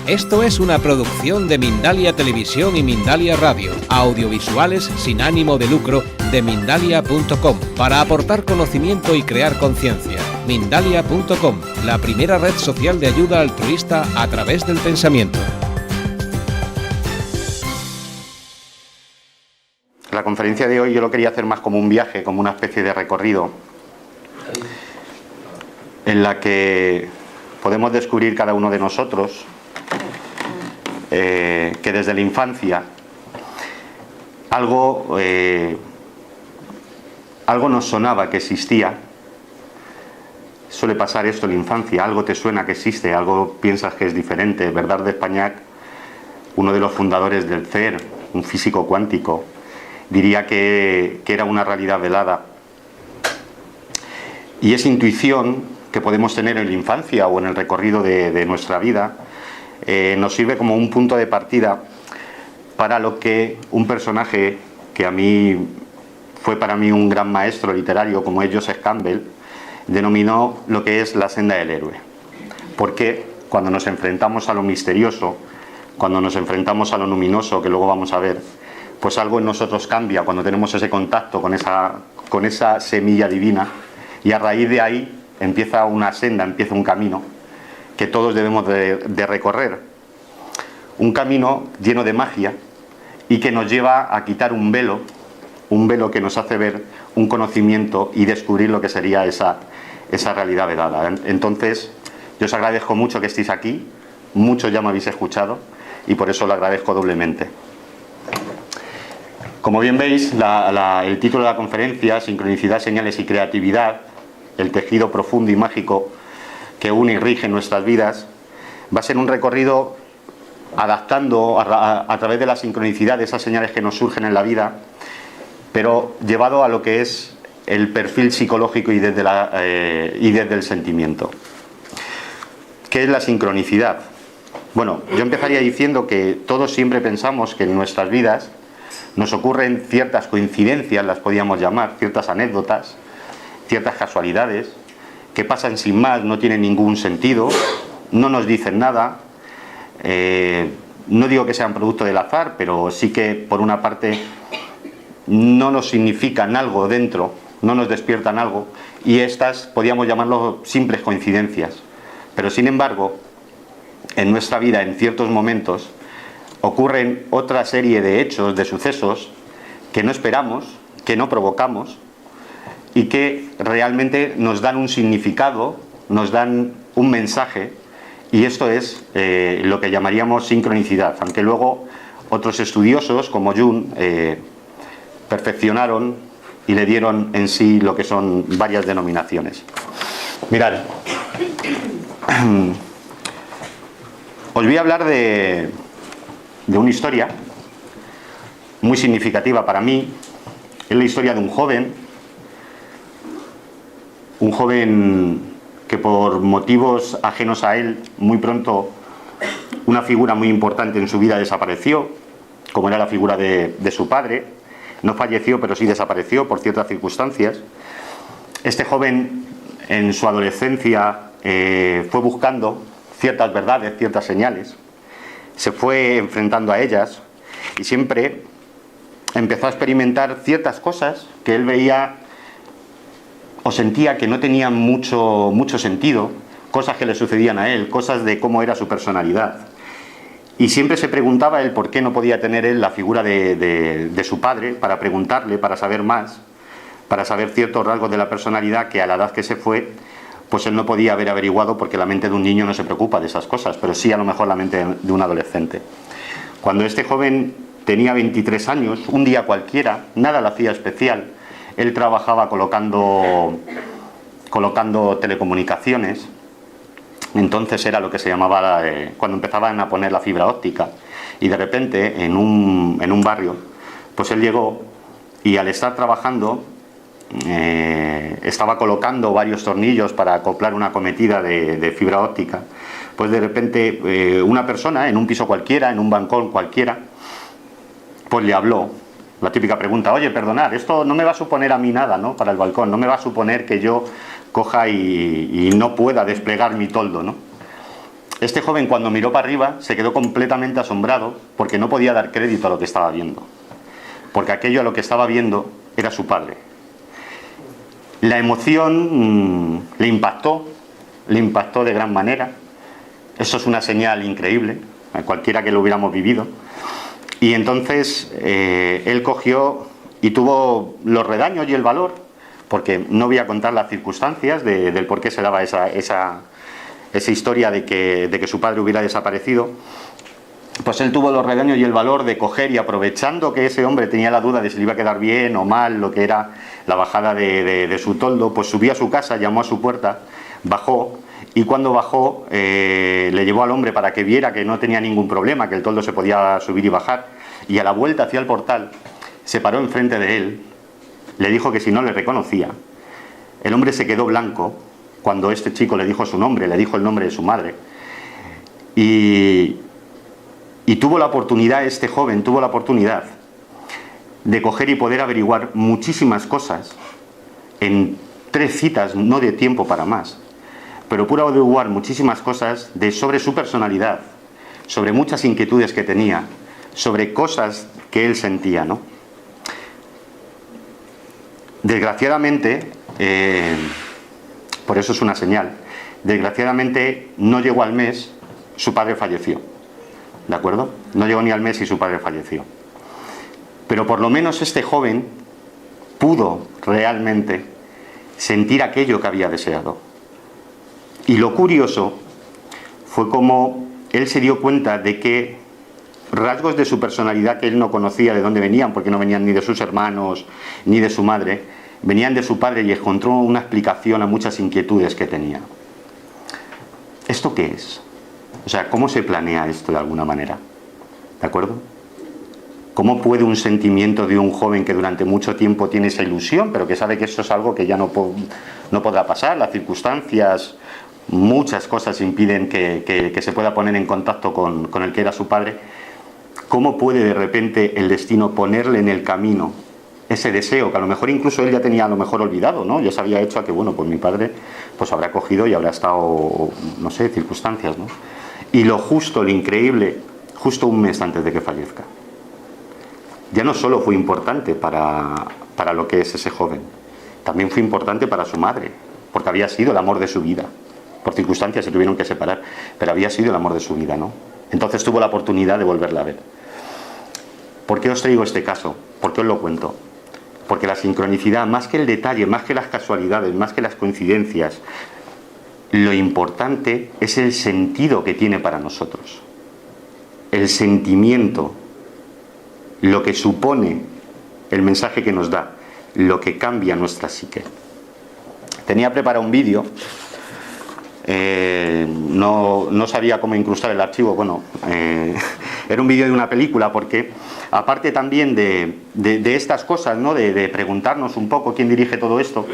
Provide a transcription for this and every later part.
Esto es una producción de Mindalia Televisión y Mindalia Radio, audiovisuales sin ánimo de lucro de Mindalia.com, para aportar conocimiento y crear conciencia. Mindalia.com, la primera red social de ayuda altruista a través del pensamiento. La conferencia de hoy yo lo quería hacer más como un viaje, como una especie de recorrido, en la que podemos descubrir cada uno de nosotros que desde la infancia algo nos sonaba que existía. Suele pasar esto en la infancia, algo te suena que existe, algo piensas que es diferente. Bernard d'Espagnac, uno de los fundadores del CERN, un físico cuántico, diría que era una realidad velada. Y esa intuición que podemos tener en la infancia o en el recorrido de nuestra vida nos sirve como un punto de partida para lo que un personaje que a mí fue para mí un gran maestro literario, como es Joseph Campbell, denominó lo que es la senda del héroe. Porque cuando nos enfrentamos a lo misterioso, cuando nos enfrentamos a lo luminoso, que luego vamos a ver, pues algo en nosotros cambia cuando tenemos ese contacto con esa semilla divina, y a raíz de ahí empieza una senda, empieza un camino que todos debemos de recorrer. Un camino lleno de magia y que nos lleva a quitar un velo que nos hace ver un conocimiento y descubrir lo que sería esa realidad velada. Entonces, yo os agradezco mucho que estéis aquí, muchos ya me habéis escuchado y por eso lo agradezco doblemente. Como bien veis, el título de la conferencia, Sincronicidad, Señales y Creatividad, el tejido profundo y mágico que une y rige nuestras vidas, va a ser un recorrido adaptando a través de la sincronicidad de esas señales que nos surgen en la vida, pero llevado a lo que es el perfil psicológico y desde el sentimiento. ¿Qué es la sincronicidad? Bueno, yo empezaría diciendo que todos siempre pensamos que en nuestras vidas nos ocurren ciertas coincidencias, las podríamos llamar, ciertas anécdotas, ciertas casualidades, que pasan sin más, no tienen ningún sentido, no nos dicen nada. No digo que sean producto del azar, pero sí que por una parte no nos significan algo dentro, no nos despiertan algo, y estas podríamos llamarlo simples coincidencias. Pero sin embargo, en nuestra vida, en ciertos momentos, ocurren otra serie de hechos, de sucesos, que no esperamos, que no provocamos, y que realmente nos dan un significado, nos dan un mensaje, y esto es lo que llamaríamos sincronicidad, aunque luego otros estudiosos como Jung perfeccionaron y le dieron en sí lo que son varias denominaciones. Mirad, os voy a hablar de una historia muy significativa para mí. Es la historia de un joven que por motivos ajenos a él, muy pronto una figura muy importante en su vida desapareció, como era la figura de su padre. No falleció, pero sí desapareció por ciertas circunstancias. Este joven en su adolescencia fue buscando ciertas verdades, ciertas señales, se fue enfrentando a ellas y siempre empezó a experimentar ciertas cosas que él veía o sentía que no tenían mucho sentido, cosas que le sucedían a él, cosas de cómo era su personalidad. Y siempre se preguntaba él por qué no podía tener él la figura de su padre para preguntarle, para saber más, para saber ciertos rasgos de la personalidad que a la edad que se fue, pues él no podía haber averiguado, porque la mente de un niño no se preocupa de esas cosas, pero sí a lo mejor la mente de un adolescente. Cuando este joven tenía 23 años, un día cualquiera, nada le hacía especial, él trabajaba colocando telecomunicaciones. Entonces era lo que se llamaba cuando empezaban a poner la fibra óptica, y de repente en un barrio pues él llegó y al estar trabajando estaba colocando varios tornillos para acoplar una cometida de fibra óptica. Pues de repente una persona en un piso cualquiera, en un balcón cualquiera, pues le habló. La típica pregunta: oye, perdonad, esto no me va a suponer a mí nada, ¿no? Para el balcón, no me va a suponer que yo coja y no pueda desplegar mi toldo, ¿no? Este joven, cuando miró para arriba, se quedó completamente asombrado porque no podía dar crédito a lo que estaba viendo. Porque aquello a lo que estaba viendo era su padre. La emoción le impactó de gran manera. Eso es una señal increíble, a cualquiera que lo hubiéramos vivido. Y entonces él cogió y tuvo los redaños y el valor, porque no voy a contar las circunstancias del por qué se daba esa historia de que su padre hubiera desaparecido. Pues él tuvo los redaños y el valor de coger, y aprovechando que ese hombre tenía la duda de si le iba a quedar bien o mal lo que era la bajada de su toldo, pues subió a su casa, llamó a su puerta, bajó, y cuando bajó le llevó al hombre para que viera que no tenía ningún problema, que el toldo se podía subir y bajar, y a la vuelta hacia el portal se paró enfrente de él, le dijo que si no le reconocía. El hombre se quedó blanco cuando este chico le dijo su nombre, le dijo el nombre de su madre, y tuvo la oportunidad, este joven tuvo la oportunidad de coger y poder averiguar muchísimas cosas en 3 citas, no de tiempo para más, pero pudo averiguar muchísimas cosas sobre su personalidad, sobre muchas inquietudes que tenía, sobre cosas que él sentía, ¿no? Desgraciadamente, por eso es una señal, desgraciadamente no llegó al mes, su padre falleció. ¿De acuerdo? No llegó ni al mes y su padre falleció. Pero por lo menos este joven pudo realmente sentir aquello que había deseado. Y lo curioso fue como él se dio cuenta de que rasgos de su personalidad que él no conocía de dónde venían, porque no venían ni de sus hermanos ni de su madre, venían de su padre, y encontró una explicación a muchas inquietudes que tenía. ¿Esto qué es? O sea, ¿cómo se planea esto de alguna manera? ¿De acuerdo? ¿Cómo puede un sentimiento de un joven que durante mucho tiempo tiene esa ilusión, pero que sabe que esto es algo que ya no podrá pasar? Las circunstancias, muchas cosas impiden que se pueda poner en contacto con el que era su padre. ¿Cómo puede de repente el destino ponerle en el camino ese deseo, que a lo mejor incluso él ya tenía a lo mejor olvidado, ¿no? Ya se había hecho a que, bueno, pues mi padre pues habrá cogido y habrá estado, no sé, circunstancias, ¿no? Y lo justo, lo increíble, justo un mes antes de que fallezca. Ya no solo fue importante para lo que es ese joven, también fue importante para su madre, porque había sido el amor de su vida. Por circunstancias se tuvieron que separar, pero había sido el amor de su vida, ¿no? Entonces tuvo la oportunidad de volverla a ver. ¿Por qué os traigo este caso? ¿Por qué os lo cuento? Porque la sincronicidad, más que el detalle, más que las casualidades, más que las coincidencias, lo importante es el sentido que tiene para nosotros. El sentimiento, lo que supone el mensaje que nos da, lo que cambia nuestra psique. Tenía preparado un vídeo, no sabía cómo incrustar el archivo, bueno, era un vídeo de una película, porque aparte también de estas cosas, ¿no? De preguntarnos un poco quién dirige todo esto,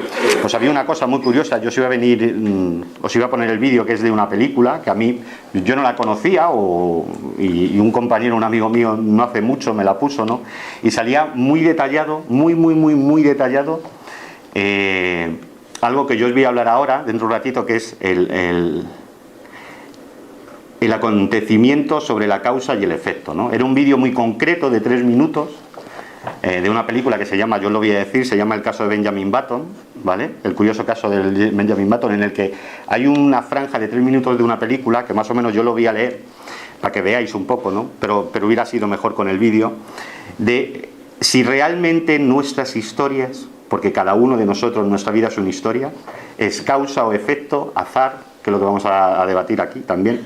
pues había una cosa muy curiosa. Yo os iba a poner el vídeo, que es de una película que a mí, yo no la conocía, y un compañero, un amigo mío, no hace mucho me la puso, ¿no? Y salía muy detallado, muy detallado, algo que yo os voy a hablar ahora, dentro de un ratito, que es el acontecimiento sobre la causa y el efecto, ¿no? Era un vídeo muy concreto de 3 minutos, de una película que se llama, yo lo voy a decir, se llama El caso de Benjamin Button, ¿vale? El curioso caso de Benjamin Button, en el que hay una franja de 3 minutos de una película, que más o menos yo lo voy a leer, para que veáis un poco, ¿no? Pero hubiera sido mejor con el vídeo, de si realmente nuestras historias, porque cada uno de nosotros, nuestra vida es una historia, es causa o efecto, azar, que es lo que vamos a debatir aquí también,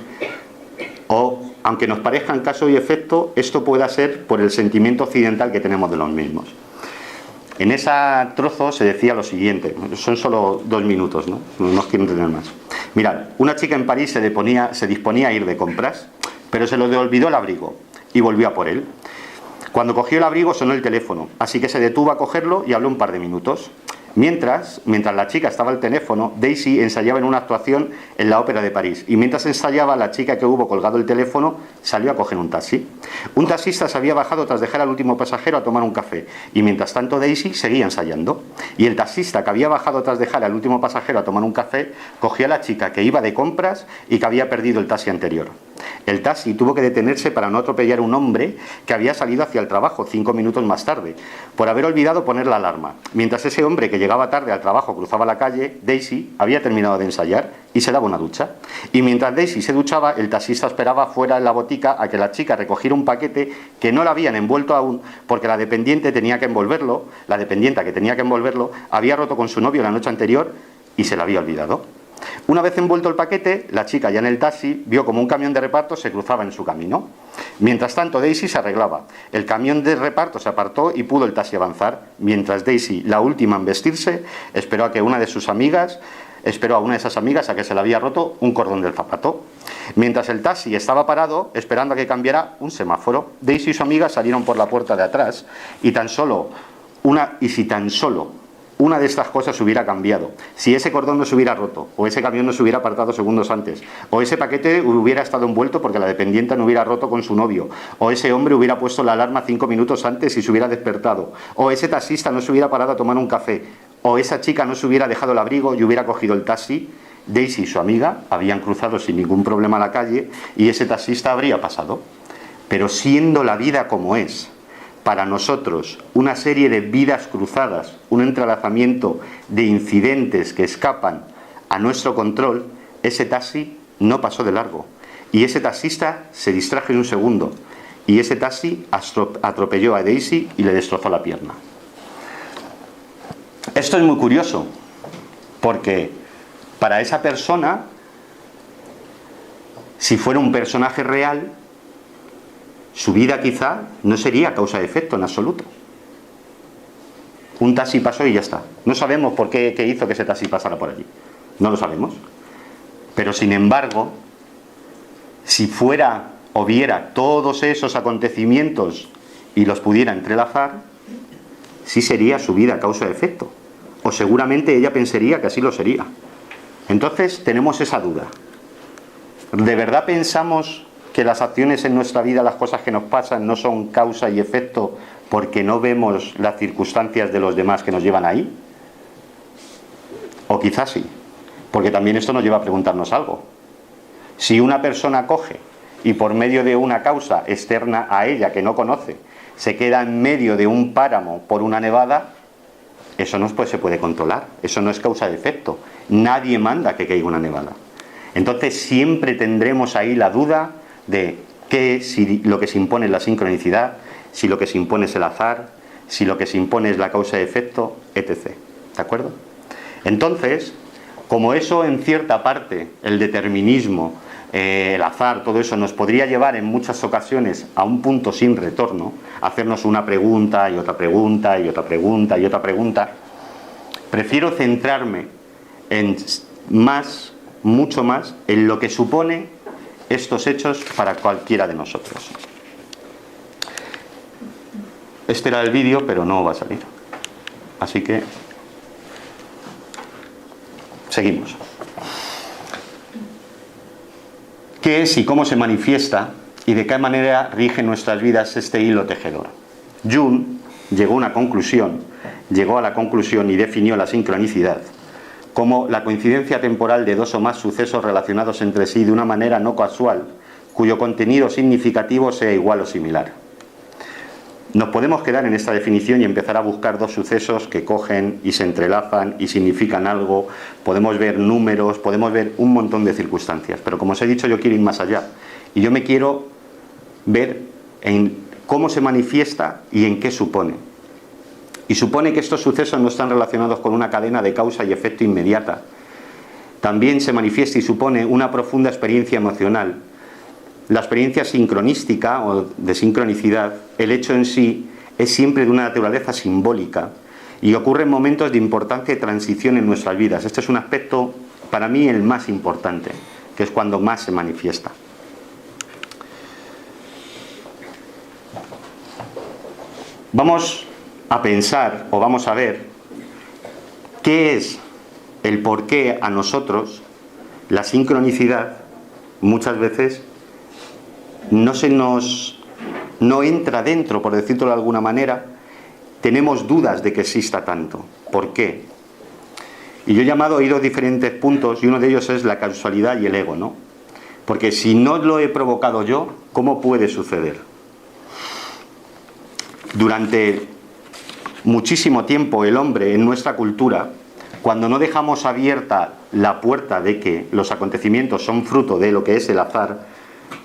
o aunque nos parezcan causa y efecto, esto pueda ser por el sentimiento occidental que tenemos de los mismos. En ese trozo se decía lo siguiente, son solo 2 minutos, ¿no? No os quiero entretener más. Mirad, una chica en París se disponía a ir de compras, pero se le olvidó el abrigo y volvió a por él. Cuando cogió el abrigo sonó el teléfono, así que se detuvo a cogerlo y habló un par de minutos. Mientras la chica estaba al teléfono, Daisy ensayaba en una actuación en la Ópera de París. Y mientras ensayaba, la chica que hubo colgado el teléfono salió a coger un taxi. Un taxista se había bajado tras dejar al último pasajero a tomar un café. Y mientras tanto, Daisy seguía ensayando. Y el taxista que había bajado tras dejar al último pasajero a tomar un café, cogió a la chica que iba de compras y que había perdido el taxi anterior. El taxi tuvo que detenerse para no atropellar a un hombre que había salido hacia el trabajo 5 minutos más tarde, por haber olvidado poner la alarma. Mientras ese hombre que llegaba tarde al trabajo cruzaba la calle, Daisy había terminado de ensayar y se daba una ducha. Y mientras Daisy se duchaba, el taxista esperaba fuera en la botica a que la chica recogiera un paquete que no la habían envuelto aún, porque la dependiente que tenía que envolverlo había roto con su novio la noche anterior y se la había olvidado. Una vez envuelto el paquete, la chica ya en el taxi vio como un camión de reparto se cruzaba en su camino. Mientras tanto, Daisy se arreglaba. El camión de reparto se apartó y pudo el taxi avanzar, mientras Daisy, la última en vestirse, esperó a una de esas amigas a que se le había roto un cordón del zapato. Mientras el taxi estaba parado, esperando a que cambiara un semáforo, Daisy y su amiga salieron por la puerta de atrás y si tan solo una de estas cosas hubiera cambiado, si ese cordón no se hubiera roto, o ese camión no se hubiera apartado segundos antes, o ese paquete hubiera estado envuelto porque la dependiente no hubiera roto con su novio, o ese hombre hubiera puesto la alarma 5 minutos antes y se hubiera despertado, o ese taxista no se hubiera parado a tomar un café, o esa chica no se hubiera dejado el abrigo y hubiera cogido el taxi, Daisy y su amiga habían cruzado sin ningún problema la calle y ese taxista habría pasado. Pero siendo la vida como es, para nosotros, una serie de vidas cruzadas, un entrelazamiento de incidentes que escapan a nuestro control, ese taxi no pasó de largo. Y ese taxista se distrajo en un segundo. Y ese taxi atropelló a Daisy y le destrozó la pierna. Esto es muy curioso, porque para esa persona, si fuera un personaje real, su vida quizá no sería causa-efecto en absoluto. Un taxi pasó y ya está. No sabemos por qué hizo que ese taxi pasara por allí. No lo sabemos. Pero sin embargo, si fuera o viera todos esos acontecimientos y los pudiera entrelazar, sí sería su vida causa-efecto. O seguramente ella pensaría que así lo sería. Entonces tenemos esa duda. ¿De verdad pensamos que las acciones en nuestra vida, las cosas que nos pasan, no son causa y efecto porque no vemos las circunstancias de los demás que nos llevan ahí? O quizás sí, porque también esto nos lleva a preguntarnos algo. Si una persona coge y por medio de una causa externa a ella que no conoce, se queda en medio de un páramo por una nevada, eso no se puede controlar, eso no es causa y efecto. Nadie manda que caiga una nevada. Entonces siempre tendremos ahí la duda de si lo que se impone es la sincronicidad, si lo que se impone es el azar, si lo que se impone es la causa y efecto, etc. ¿De acuerdo? Entonces, como eso en cierta parte, el determinismo, el azar, todo eso nos podría llevar en muchas ocasiones a un punto sin retorno, hacernos una pregunta y otra pregunta y otra pregunta y otra pregunta, prefiero centrarme mucho más en lo que supone estos hechos para cualquiera de nosotros. Este era el vídeo, pero no va a salir. Así que seguimos. ¿Qué es y cómo se manifiesta y de qué manera rige nuestras vidas este hilo tejedor? Jung llegó a la conclusión y definió la sincronicidad como la coincidencia temporal de dos o más sucesos relacionados entre sí de una manera no casual, cuyo contenido significativo sea igual o similar. Nos podemos quedar en esta definición y empezar a buscar dos sucesos que cogen y se entrelazan y significan algo, podemos ver números, podemos ver un montón de circunstancias, pero como os he dicho, yo quiero ir más allá y yo me quiero ver en cómo se manifiesta y en qué supone. Y supone que estos sucesos no están relacionados con una cadena de causa y efecto inmediata. También se manifiesta y supone una profunda experiencia emocional. La experiencia sincronística o de sincronicidad, el hecho en sí, es siempre de una naturaleza simbólica y ocurre en momentos de importancia y transición en nuestras vidas. Este es un aspecto, para mí, el más importante, que es cuando más se manifiesta. Vamos a pensar o vamos a ver ¿Qué es el por qué a nosotros la sincronicidad muchas veces no entra dentro, por decirlo de alguna manera? Tenemos dudas de que exista tanto. ¿Por qué? Y yo he ido a diferentes puntos, y uno de ellos es la causalidad y el ego, ¿no? Porque si no lo he provocado yo, ¿cómo puede suceder? Durante muchísimo tiempo el hombre en nuestra cultura, cuando no dejamos abierta la puerta de que los acontecimientos son fruto de lo que es el azar,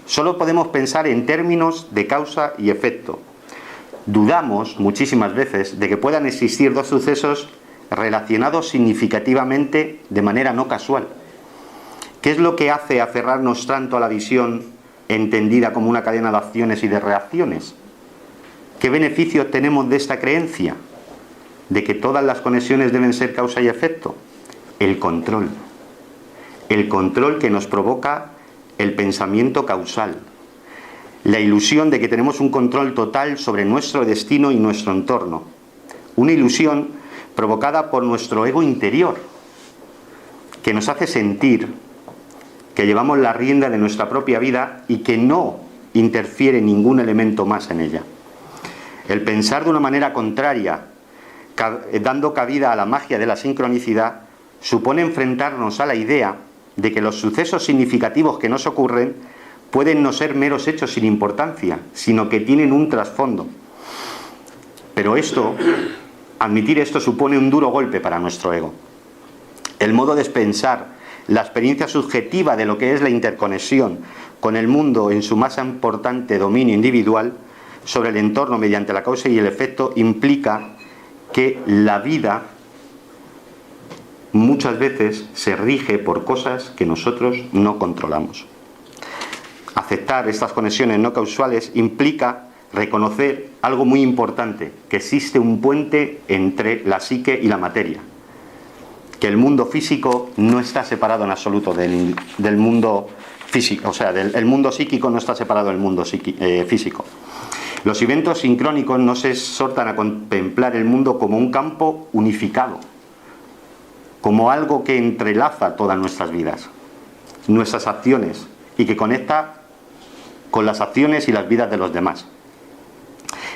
solo podemos pensar en términos de causa y efecto. Dudamos muchísimas veces de que puedan existir dos sucesos relacionados significativamente de manera no casual. ¿Qué es lo que hace aferrarnos tanto a la visión entendida como una cadena de acciones y de reacciones? ¿Qué beneficio tenemos de esta creencia? ¿De que todas las conexiones deben ser causa y efecto? El control. El control que nos provoca el pensamiento causal. La ilusión de que tenemos un control total sobre nuestro destino y nuestro entorno. Una ilusión provocada por nuestro ego interior, que nos hace sentir que llevamos la rienda de nuestra propia vida y que no interfiere ningún elemento más en ella. El pensar de una manera contraria, dando cabida a la magia de la sincronicidad, supone enfrentarnos a la idea de que los sucesos significativos que nos ocurren pueden no ser meros hechos sin importancia, sino que tienen un trasfondo. Pero admitir esto supone un duro golpe para nuestro ego. El modo de pensar, la experiencia subjetiva de lo que es la interconexión con el mundo en su más importante dominio individual sobre el entorno mediante la causa y el efecto, implica que la vida muchas veces se rige por cosas que nosotros no controlamos. Aceptar estas conexiones no causales implica reconocer algo muy importante, que existe un puente entre la psique y la materia, que el mundo físico no está separado en absoluto del mundo físico, o sea, el mundo psíquico no está separado del mundo físico. Los eventos sincrónicos nos exhortan a contemplar el mundo como un campo unificado, como algo que entrelaza todas nuestras vidas, nuestras acciones, y que conecta con las acciones y las vidas de los demás.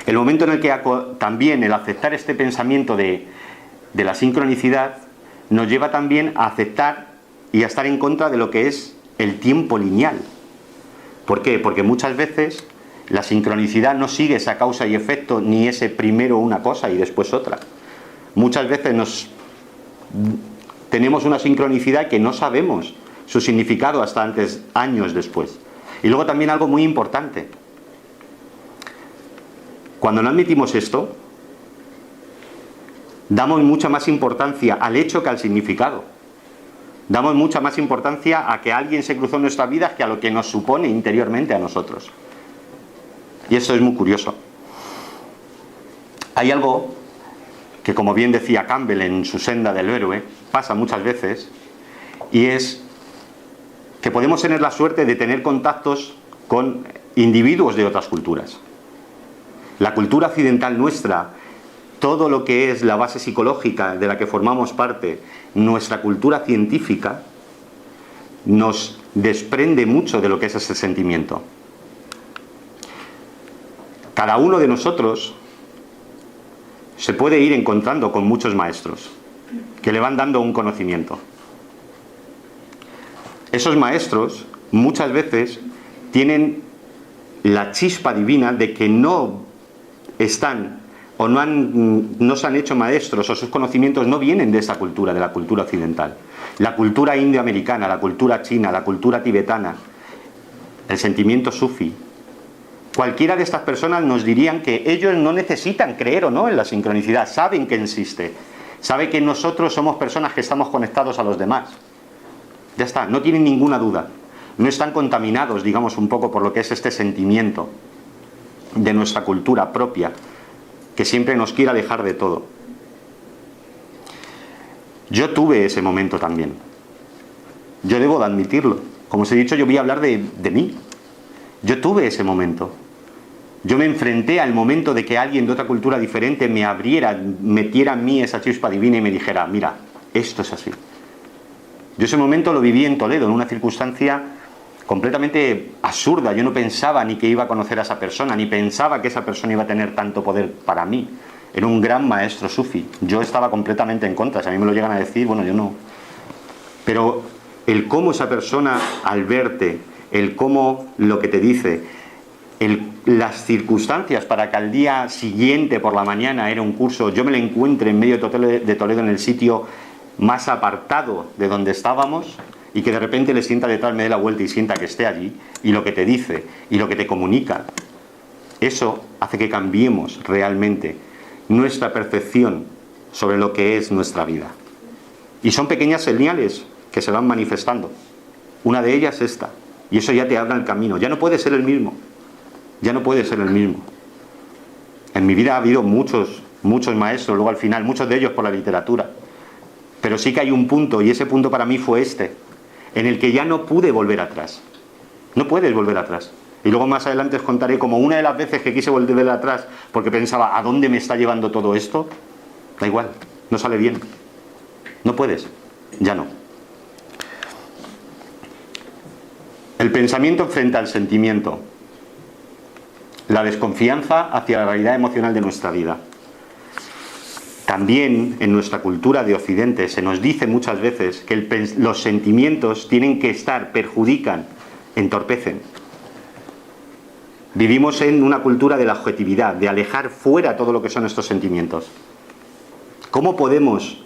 El momento en el que también el aceptar este pensamiento de la sincronicidad nos lleva también a aceptar y a estar en contra de lo que es el tiempo lineal. ¿Por qué? Porque muchas veces la sincronicidad no sigue esa causa y efecto, ni ese primero una cosa y después otra. Muchas veces tenemos una sincronicidad que no sabemos su significado hasta años después. Y luego también algo muy importante. Cuando no admitimos esto, damos mucha más importancia al hecho que al significado. Damos mucha más importancia a que alguien se cruzó en nuestras vidas que a lo que nos supone interiormente a nosotros. Y esto es muy curioso. Hay algo que, como bien decía Campbell en su Senda del Héroe, pasa muchas veces, y es que podemos tener la suerte de tener contactos con individuos de otras culturas. La cultura occidental nuestra, todo lo que es la base psicológica de la que formamos parte, nuestra cultura científica, nos desprende mucho de lo que es ese sentimiento. Cada uno de nosotros se puede ir encontrando con muchos maestros que le van dando un conocimiento. Esos maestros muchas veces tienen la chispa divina de que no están o no se han hecho maestros, o sus conocimientos no vienen de esa cultura, de la cultura occidental. La cultura indioamericana, la cultura china, la cultura tibetana, el sentimiento sufi. Cualquiera de estas personas nos dirían que ellos no necesitan creer o no en la sincronicidad, saben que existe, saben que nosotros somos personas que estamos conectados a los demás. Ya está, no tienen ninguna duda. No están contaminados, digamos, un poco por lo que es este sentimiento de nuestra cultura propia, que siempre nos quiere alejar de todo. Yo tuve ese momento también. Yo debo de admitirlo. Como os he dicho, yo voy a hablar de mí. Yo tuve ese momento. Yo me enfrenté al momento de que alguien de otra cultura diferente me abriera, metiera en mí esa chispa divina y me dijera: mira, Esto es así. Yo ese momento lo viví en Toledo, en una circunstancia completamente absurda. Yo no pensaba ni que iba a conocer a esa persona, ni pensaba que esa persona iba a tener tanto poder para mí. Era un gran maestro sufi. Yo estaba completamente en contra. Si a mí me lo llegan a decir, bueno, yo no. Pero el cómo esa persona, al verte, el cómo lo que te dice, las circunstancias para que al día siguiente por la mañana era un curso, yo me lo encuentre en medio de Toledo, en el sitio más apartado de donde estábamos, y que de repente le sienta detrás, me dé la vuelta y sienta que esté allí, y lo que te dice, y lo que te comunica, eso hace que cambiemos realmente nuestra percepción sobre lo que es nuestra vida. Y son pequeñas señales que se van manifestando. Una de ellas es esta, y eso ya te abra el camino. Ya no puede ser el mismo. Ya no puede ser el mismo. En mi vida ha habido muchos maestros, luego al final, muchos de ellos por la literatura. Pero sí que hay un punto, y ese punto para mí fue este, en el que ya no pude volver atrás. No puedes volver atrás. Y luego más adelante os contaré como una de las veces que quise volver atrás porque pensaba, ¿a dónde me está llevando todo esto? Da igual, no sale bien. No puedes, ya no. El pensamiento frente al sentimiento. La desconfianza hacia la realidad emocional de nuestra vida. También en nuestra cultura de Occidente se nos dice muchas veces que los sentimientos tienen que estar, perjudican, entorpecen. Vivimos en una cultura de la objetividad, de alejar fuera todo lo que son estos sentimientos. ¿Cómo podemos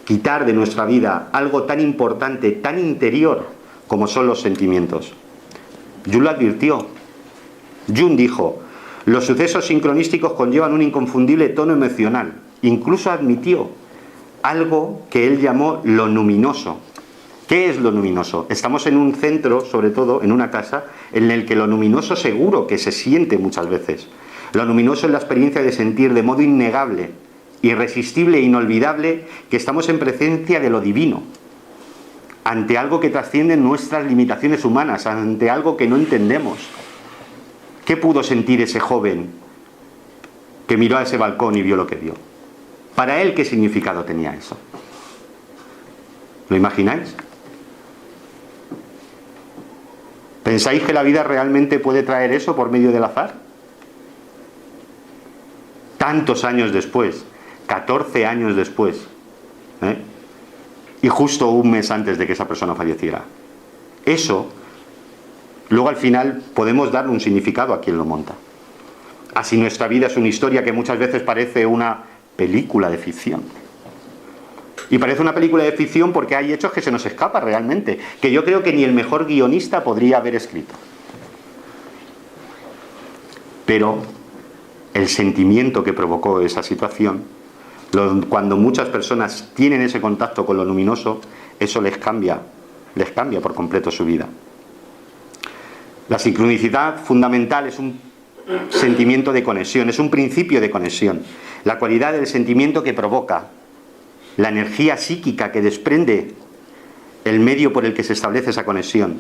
quitar de nuestra vida algo tan importante, tan interior como son los sentimientos? Jung lo advirtió. Jung dijo, los sucesos sincronísticos conllevan un inconfundible tono emocional. Incluso admitió algo que él llamó lo luminoso. ¿Qué es lo luminoso? Estamos en un centro, sobre todo en una casa, en el que lo luminoso seguro que se siente muchas veces. Lo luminoso es la experiencia de sentir de modo innegable, irresistible e inolvidable que estamos en presencia de lo divino, ante algo que trasciende nuestras limitaciones humanas, ante algo que no entendemos. ¿Qué pudo sentir ese joven que miró a ese balcón y vio lo que vio? Para él, ¿qué significado tenía eso? ¿Lo imagináis? ¿Pensáis que la vida realmente puede traer eso por medio del azar? Tantos años después, 14 años después, y justo un mes antes de que esa persona falleciera. Eso, luego al final podemos darle un significado a quien lo monta. Así nuestra vida es una historia que muchas veces parece una película de ficción. Y parece una película de ficción porque hay hechos que se nos escapan realmente, que yo creo que ni el mejor guionista podría haber escrito. Pero el sentimiento que provocó esa situación, cuando muchas personas tienen ese contacto con lo luminoso, eso les cambia por completo su vida. La sincronicidad fundamental es un sentimiento de conexión, es un principio de conexión. La cualidad del sentimiento que provoca, la energía psíquica que desprende el medio por el que se establece esa conexión,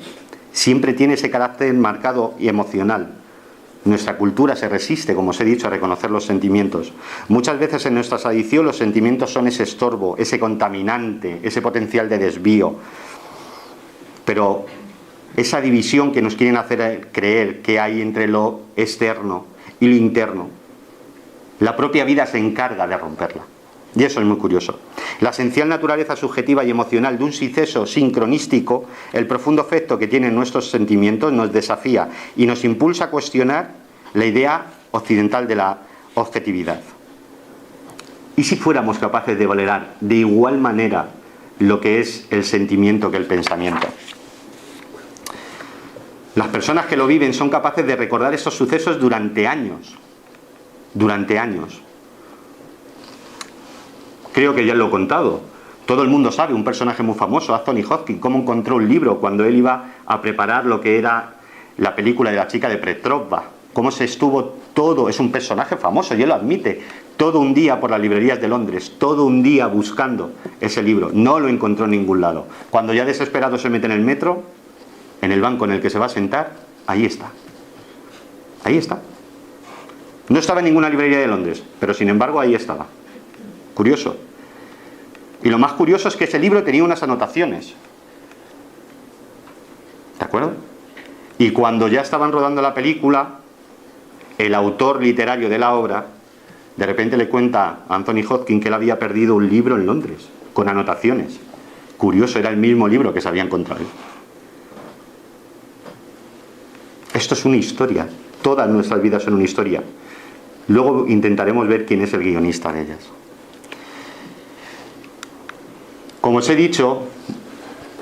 siempre tiene ese carácter marcado y emocional. Nuestra cultura se resiste, como os he dicho, a reconocer los sentimientos. Muchas veces en nuestra tradición los sentimientos son ese estorbo, ese contaminante, ese potencial de desvío. Pero esa división que nos quieren hacer creer que hay entre lo externo y lo interno, la propia vida se encarga de romperla. Y eso es muy curioso. La esencial naturaleza subjetiva y emocional de un suceso sincronístico, el profundo efecto que tienen nuestros sentimientos, nos desafía y nos impulsa a cuestionar la idea occidental de la objetividad. ¿Y si fuéramos capaces de valorar de igual manera lo que es el sentimiento que el pensamiento? Las personas que lo viven son capaces de recordar esos sucesos durante años. Durante años. Creo que ya lo he contado. Todo el mundo sabe, un personaje muy famoso, Anthony Hopkins, cómo encontró un libro cuando él iba a preparar lo que era la película de la chica de Petrovna. Cómo se estuvo todo, es un personaje famoso, y él lo admite, todo un día por las librerías de Londres, todo un día buscando ese libro. No lo encontró en ningún lado. Cuando ya desesperado se mete en el metro, en el banco en el que se va a sentar, ahí está. Ahí está. No estaba en ninguna librería de Londres, pero sin embargo ahí estaba. Curioso. Y lo más curioso es que ese libro tenía unas anotaciones. ¿De acuerdo? Y cuando ya estaban rodando la película, el autor literario de la obra, de repente le cuenta a Anthony Hopkins que él había perdido un libro en Londres, con anotaciones. Curioso, era el mismo libro que se había encontrado. Esto es una historia. Todas nuestras vidas son una historia. Luego intentaremos ver quién es el guionista de ellas. Como os he dicho,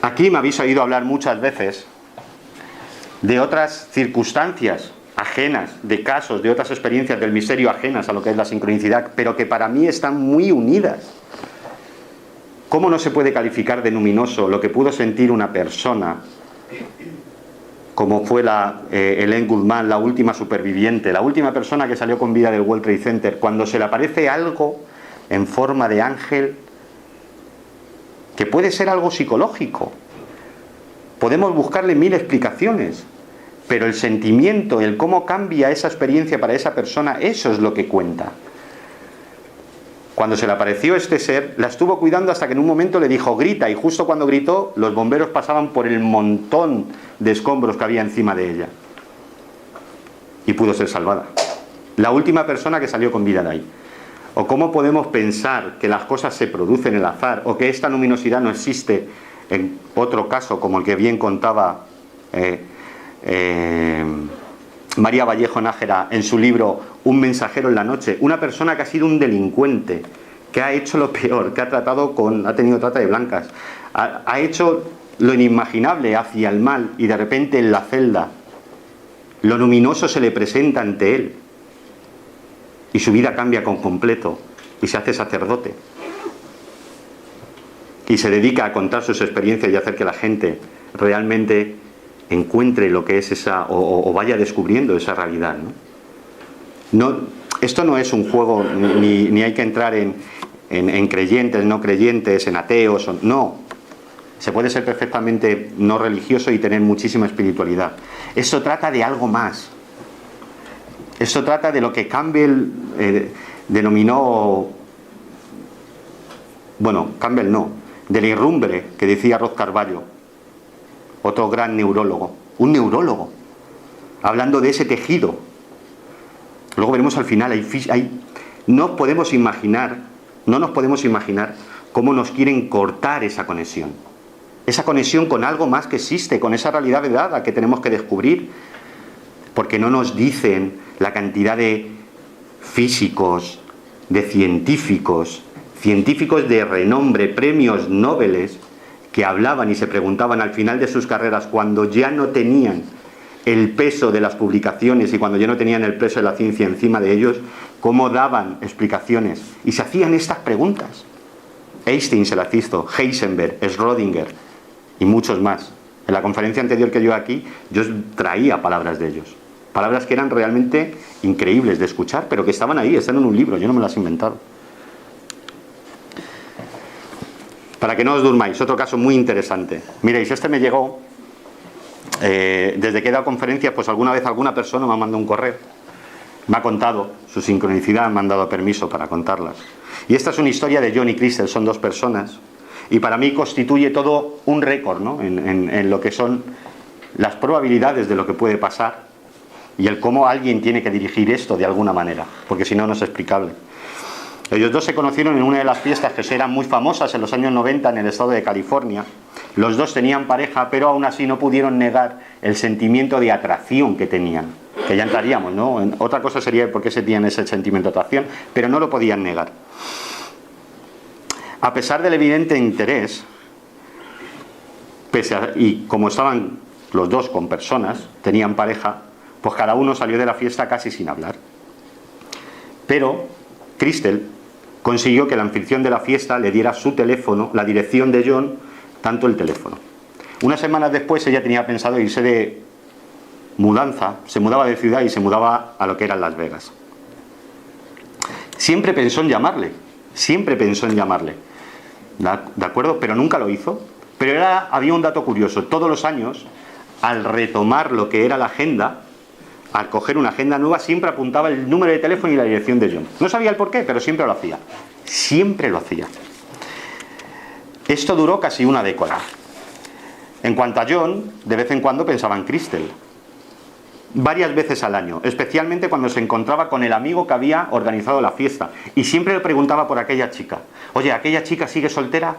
aquí me habéis oído hablar muchas veces de otras circunstancias ajenas, de casos, de otras experiencias del misterio ajenas a lo que es la sincronicidad, pero que para mí están muy unidas. ¿Cómo no se puede calificar de luminoso lo que pudo sentir una persona como fue Elaine Goodman, la última superviviente, la última persona que salió con vida del World Trade Center, cuando se le aparece algo en forma de ángel, que puede ser algo psicológico? Podemos buscarle mil explicaciones, pero el sentimiento, el cómo cambia esa experiencia para esa persona, eso es lo que cuenta. Cuando se le apareció este ser, la estuvo cuidando hasta que en un momento le dijo grita, y justo cuando gritó, los bomberos pasaban por el montón de escombros que había encima de ella. Y pudo ser salvada. La última persona que salió con vida de ahí. O cómo podemos pensar que las cosas se producen en el azar, o que esta luminosidad no existe en otro caso, como el que bien contaba María Vallejo Nájera en su libro Un mensajero en la noche. Una persona que ha sido un delincuente, que ha hecho lo peor, que ha tenido trata de blancas, ha hecho lo inimaginable hacia el mal, y de repente en la celda lo luminoso se le presenta ante él y su vida cambia con completo y se hace sacerdote y se dedica a contar sus experiencias y hacer que la gente realmente encuentre lo que es esa, o vaya descubriendo esa realidad, ¿no? Esto no es un juego, ni hay que entrar en creyentes, no creyentes, en ateos, no. Se puede ser perfectamente no religioso y tener muchísima espiritualidad. Esto trata de algo más. Esto trata de lo que Campbell denominó, bueno, Campbell no, del irrumbre que decía Roth Carvalho, otro gran neurólogo, un neurólogo, hablando de ese tejido. Luego veremos al final, no nos podemos imaginar cómo nos quieren cortar esa conexión con algo más que existe, con esa realidad vedada que tenemos que descubrir, porque no nos dicen la cantidad de físicos, de científicos de renombre, premios Nobel, que hablaban y se preguntaban al final de sus carreras, cuando ya no tenían el peso de las publicaciones y cuando ya no tenían el peso de la ciencia encima de ellos, cómo daban explicaciones y se hacían estas preguntas. Einstein se las hizo, Heisenberg, Schrödinger y muchos más. En la conferencia anterior que yo aquí, yo traía palabras de ellos, palabras que eran realmente increíbles de escuchar, pero que estaban ahí, están en un libro, yo no me las he inventado. Para que no os durmáis, otro caso muy interesante. Miréis, este me llegó, desde que he dado conferencias, pues alguna vez alguna persona me ha mandado un correo, me ha contado su sincronicidad, me han dado permiso para contarlas. Y esta es una historia de John y Crystal, son dos personas, y para mí constituye todo un récord, ¿no? en lo que son las probabilidades de lo que puede pasar y el cómo alguien tiene que dirigir esto de alguna manera, porque si no, no es explicable. Ellos dos se conocieron en una de las fiestas que eran muy famosas en los años 90 en el estado de California. Los dos tenían pareja, pero aún así no pudieron negar el sentimiento de atracción que tenían. Que ya entraríamos, ¿no? Otra cosa sería por qué se tienen ese sentimiento de atracción, pero no lo podían negar. A pesar del evidente interés, y como estaban los dos con personas, tenían pareja, pues cada uno salió de la fiesta casi sin hablar. Pero Crystal consiguió que la anfitrión de la fiesta le diera su teléfono, la dirección de John, tanto el teléfono. Unas semanas después ella tenía pensado irse de mudanza, se mudaba de ciudad y se mudaba a lo que era Las Vegas. Siempre pensó en llamarle, ¿de acuerdo? Pero nunca lo hizo. Pero había un dato curioso, todos los años, al retomar lo que era la agenda, al coger una agenda nueva, siempre apuntaba el número de teléfono y la dirección de John. No sabía el por qué, pero siempre lo hacía. Siempre lo hacía. Esto duró casi una década. En cuanto a John, de vez en cuando pensaba en Crystal. Varias veces al año, especialmente cuando se encontraba con el amigo que había organizado la fiesta. Y siempre le preguntaba por aquella chica. Oye, ¿aquella chica sigue soltera?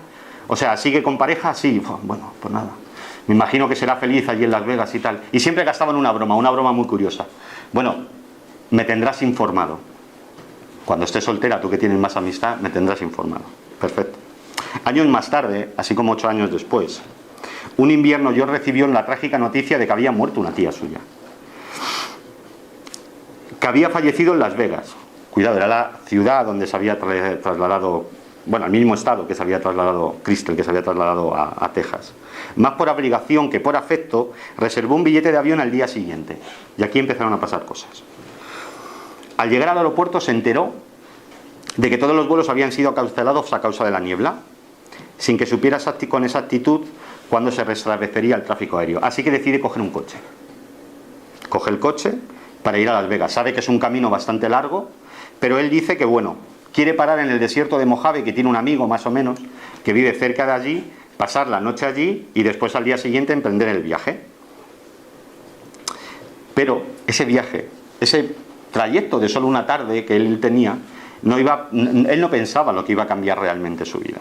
O sea, ¿sigue con pareja? Sí. Bueno, pues nada. Me imagino que será feliz allí en Las Vegas y tal. Y siempre gastaban una broma muy curiosa. Bueno, me tendrás informado. Cuando estés soltera, tú que tienes más amistad, me tendrás informado. Perfecto. Años más tarde, así como 8 años después, un invierno John recibió la trágica noticia de que había muerto una tía suya. Que había fallecido en Las Vegas. Cuidado, era la ciudad donde se había trasladado, bueno, al mismo estado que se había trasladado Crystal, que se había trasladado a Texas. Más por obligación que por afecto, reservó un billete de avión al día siguiente. Y aquí empezaron a pasar cosas. Al llegar al aeropuerto se enteró de que todos los vuelos habían sido cancelados a causa de la niebla, sin que supiera con exactitud cuándo se restablecería el tráfico aéreo. Así que decide coger un coche. Coge el coche para ir a Las Vegas. Sabe que es un camino bastante largo, pero él dice que, bueno, quiere parar en el desierto de Mojave, que tiene un amigo más o menos, que vive cerca de allí, pasar la noche allí y después al día siguiente emprender el viaje. Pero ese viaje, ese trayecto de solo una tarde que él tenía, él no pensaba lo que iba a cambiar realmente su vida.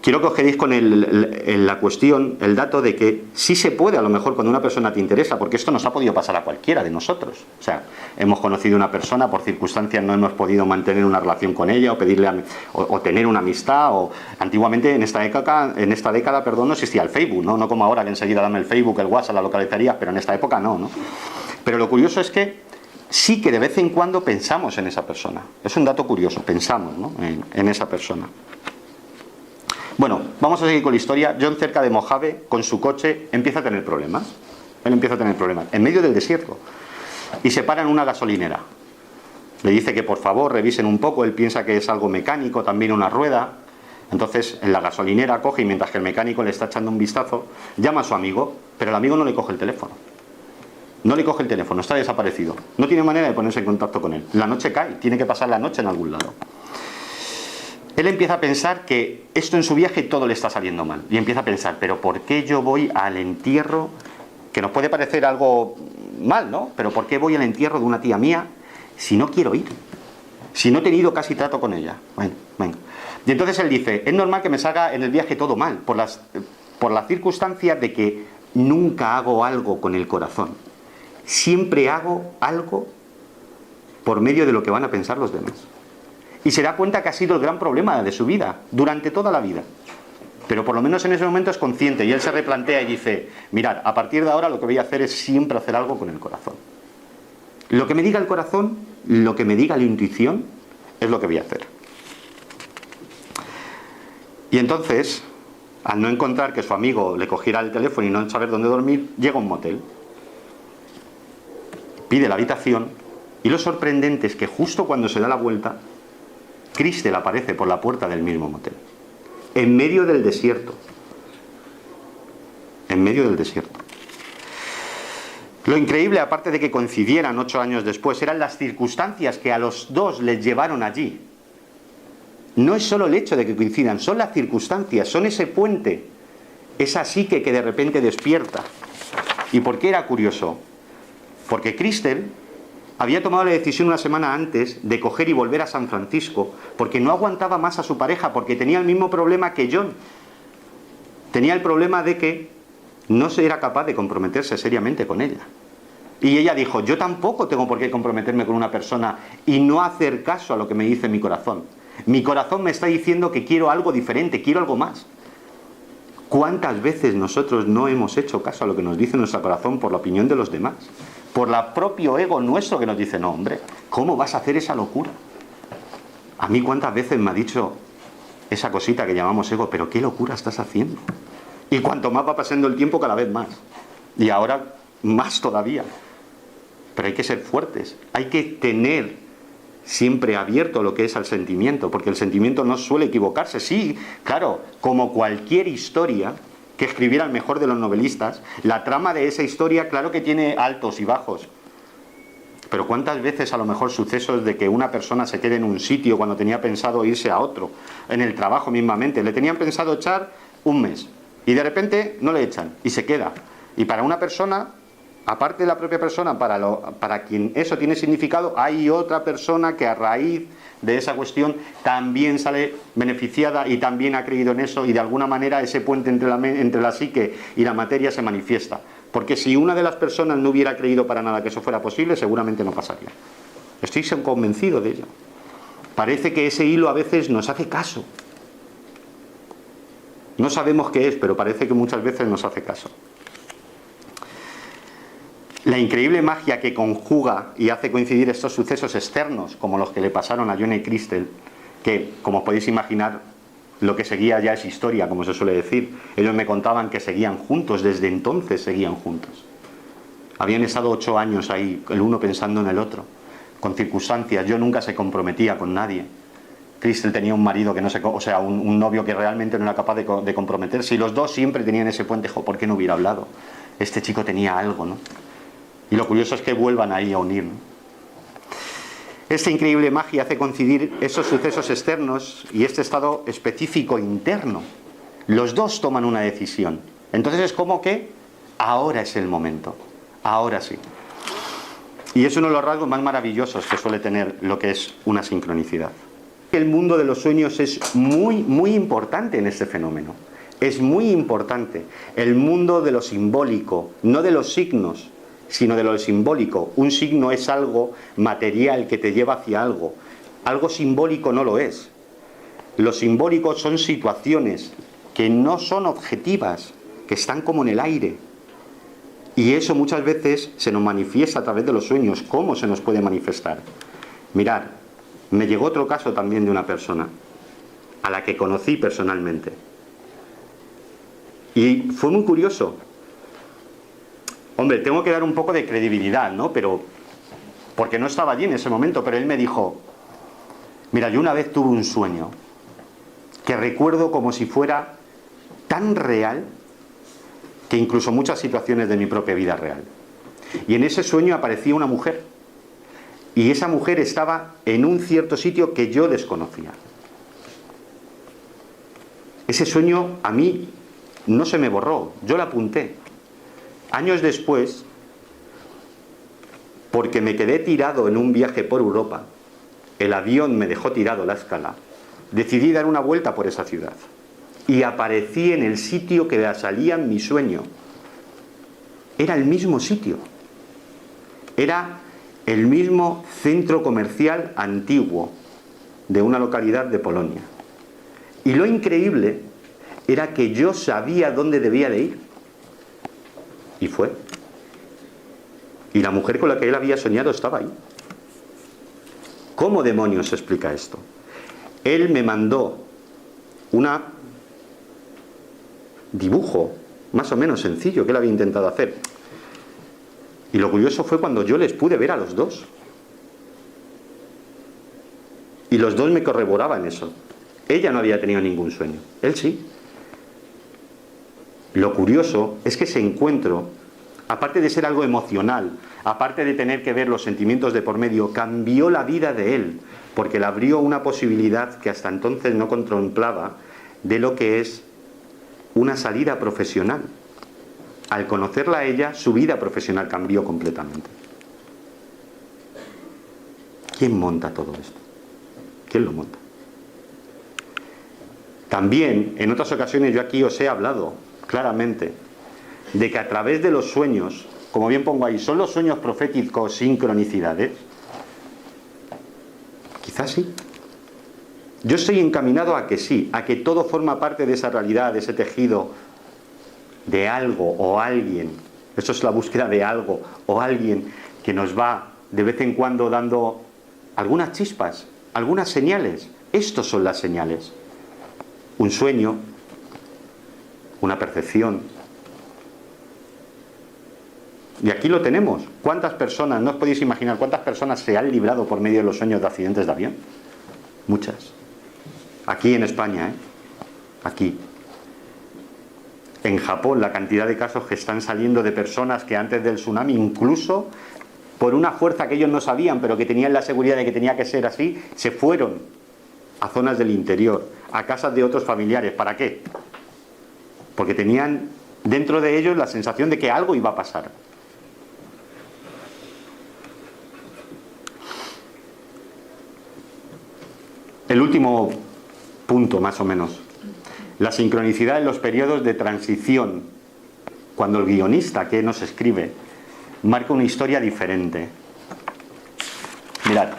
Quiero que os quedéis con la cuestión, el dato de que sí se puede, a lo mejor cuando una persona te interesa, porque esto nos ha podido pasar a cualquiera de nosotros. O sea, hemos conocido a una persona, por circunstancias no hemos podido mantener una relación con ella, o pedirle o tener una amistad, o antiguamente en esta década, no existía el Facebook, ¿no? No como ahora que enseguida dame el Facebook, el WhatsApp, la localizaría, pero en esta época no. Pero lo curioso es que sí que de vez en cuando pensamos en esa persona. Es un dato curioso, pensamos, ¿no? en esa persona. Bueno, vamos a seguir con la historia. John, cerca de Mojave, con su coche, empieza a tener problemas. Él empieza a tener problemas, en medio del desierto. Y se para en una gasolinera. Le dice que por favor revisen un poco. Él piensa que es algo mecánico, también una rueda. Entonces, en la gasolinera coge y mientras que el mecánico le está echando un vistazo, llama a su amigo, pero el amigo no le coge el teléfono. No le coge el teléfono, está desaparecido. No tiene manera de ponerse en contacto con él. La noche cae, tiene que pasar la noche en algún lado. Él empieza a pensar que esto en su viaje todo le está saliendo mal. Y empieza a pensar, pero ¿por qué yo voy al entierro? Que nos puede parecer algo mal, ¿no? Pero ¿por qué voy al entierro de una tía mía si no quiero ir? Si no he tenido casi trato con ella. Bueno, venga. Y entonces él dice, es normal que me salga en el viaje todo mal, por la circunstancia de que nunca hago algo con el corazón. Siempre hago algo por medio de lo que van a pensar los demás. Y se da cuenta que ha sido el gran problema de su vida, durante toda la vida. Pero por lo menos en ese momento es consciente y él se replantea y dice, mirad, a partir de ahora lo que voy a hacer es siempre hacer algo con el corazón. Lo que me diga el corazón, lo que me diga la intuición, es lo que voy a hacer. Y entonces, al no encontrar que su amigo le cogiera el teléfono y no saber dónde dormir, llega a un motel. Pide la habitación y lo sorprendente es que justo cuando se da la vuelta, Crystal aparece por la puerta del mismo motel. En medio del desierto. En medio del desierto. Lo increíble, aparte de que coincidieran 8 años después, eran las circunstancias que a los dos les llevaron allí. No es solo el hecho de que coincidan, son las circunstancias, son ese puente, esa psique que de repente despierta. ¿Y por qué era curioso? Porque Crystal había tomado la decisión una semana antes de coger y volver a San Francisco porque no aguantaba más a su pareja, porque tenía el mismo problema que John. Tenía el problema de que no se era capaz de comprometerse seriamente con ella. Y ella dijo, yo tampoco tengo por qué comprometerme con una persona y no hacer caso a lo que me dice mi corazón. Mi corazón me está diciendo que quiero algo diferente, quiero algo más. ¿Cuántas veces nosotros no hemos hecho caso a lo que nos dice nuestro corazón por la opinión de los demás? Por el propio ego nuestro que nos dice, no hombre, ¿cómo vas a hacer esa locura? A mí cuántas veces me ha dicho esa cosita que llamamos ego, pero qué locura estás haciendo. Y cuanto más va pasando el tiempo, cada vez más. Y ahora más todavía. Pero hay que ser fuertes, hay que tener siempre abierto lo que es al sentimiento, porque el sentimiento no suele equivocarse. Sí, claro, como cualquier historia que escribiera el mejor de los novelistas, la trama de esa historia, claro que tiene altos y bajos. Pero ¿cuántas veces a lo mejor sucesos de que una persona se quede en un sitio cuando tenía pensado irse a otro? En el trabajo mismamente. Le tenían pensado echar un mes y de repente no le echan y se queda. Y para una persona, aparte de la propia persona, para quien eso tiene significado, hay otra persona que a raíz de esa cuestión también sale beneficiada y también ha creído en eso, y de alguna manera ese puente entre la psique y la materia se manifiesta. Porque si una de las personas no hubiera creído para nada que eso fuera posible, seguramente no pasaría. Estoy convencido de ello. Parece que ese hilo a veces nos hace caso. No sabemos qué es, pero parece que muchas veces nos hace caso. La increíble magia que conjuga y hace coincidir estos sucesos externos, como los que le pasaron a Johnny Crystal, que, como os podéis imaginar, lo que seguía ya es historia, como se suele decir. Ellos me contaban que seguían juntos, desde entonces seguían juntos. Habían estado 8 años ahí, el uno pensando en el otro, con circunstancias. Yo nunca se comprometía con nadie. Crystal tenía un marido que no se... O sea, un novio que realmente no era capaz de comprometerse. Y los dos siempre tenían ese puente. ¿Por qué no hubiera hablado? Este chico tenía algo, ¿no? Y lo curioso es que vuelvan ahí a unir, ¿no? Esta increíble magia hace coincidir esos sucesos externos y este estado específico interno. Los dos toman una decisión. Entonces es como que ahora es el momento. Ahora sí. Y es uno de los rasgos más maravillosos que suele tener lo que es una sincronicidad. El mundo de los sueños es muy, muy importante en este fenómeno. Es muy importante. El mundo de lo simbólico, no de los signos, sino de lo simbólico. Un signo es algo material que te lleva hacia algo. Algo simbólico no lo es. Lo simbólico son situaciones que no son objetivas, que están como en el aire. Y eso muchas veces se nos manifiesta a través de los sueños. ¿Cómo se nos puede manifestar? Mirad, me llegó otro caso también de una persona a la que conocí personalmente. Y fue muy curioso. Hombre, tengo que dar un poco de credibilidad, ¿no? Pero, porque no estaba allí en ese momento, pero él me dijo, mira, yo una vez tuve un sueño que recuerdo como si fuera tan real que incluso muchas situaciones de mi propia vida real. Y en ese sueño aparecía una mujer, y esa mujer estaba en un cierto sitio que yo desconocía. Ese sueño a mí no se me borró, yo lo apunté. Años después, porque me quedé tirado en un viaje por Europa, el avión me dejó tirado en la escala, decidí dar una vuelta por esa ciudad y aparecí en el sitio que salía en mi sueño. Era el mismo sitio, era el mismo centro comercial antiguo de una localidad de Polonia. Y lo increíble era que yo sabía dónde debía de ir. Y fue. Y la mujer con la que él había soñado estaba ahí. ¿Cómo demonios se explica esto? Él me mandó un dibujo más o menos sencillo que él había intentado hacer. Y lo curioso fue cuando yo les pude ver a los dos. Y los dos me corroboraban eso. Ella no había tenido ningún sueño. Él sí. Lo curioso es que ese encuentro, aparte de ser algo emocional, aparte de tener que ver los sentimientos de por medio, cambió la vida de él, porque le abrió una posibilidad que hasta entonces no contemplaba de lo que es una salida profesional. Al conocerla a ella, su vida profesional cambió completamente. ¿Quién monta todo esto? ¿Quién lo monta? También, en otras ocasiones yo aquí os he hablado claramente de que a través de los sueños, como bien pongo ahí, ¿son los sueños proféticos sincronicidades? Quizás sí. Yo estoy encaminado a que sí, a que todo forma parte de esa realidad, de ese tejido de algo o alguien. Eso es la búsqueda de algo o alguien que nos va de vez en cuando dando algunas chispas, algunas señales. Estos son las señales. Un sueño, una percepción. Y aquí lo tenemos. ¿Cuántas personas, no os podéis imaginar, cuántas personas se han librado por medio de los sueños de accidentes de avión? Muchas. Aquí en España, aquí. En Japón, la cantidad de casos que están saliendo de personas que antes del tsunami incluso por una fuerza que ellos no sabían, pero que tenían la seguridad de que tenía que ser así, se fueron a zonas del interior, a casas de otros familiares. ¿Para qué? Porque tenían dentro de ellos la sensación de que algo iba a pasar. El último punto, más o menos, la sincronicidad en los periodos de transición, cuando el guionista que nos escribe marca una historia diferente. Mirad,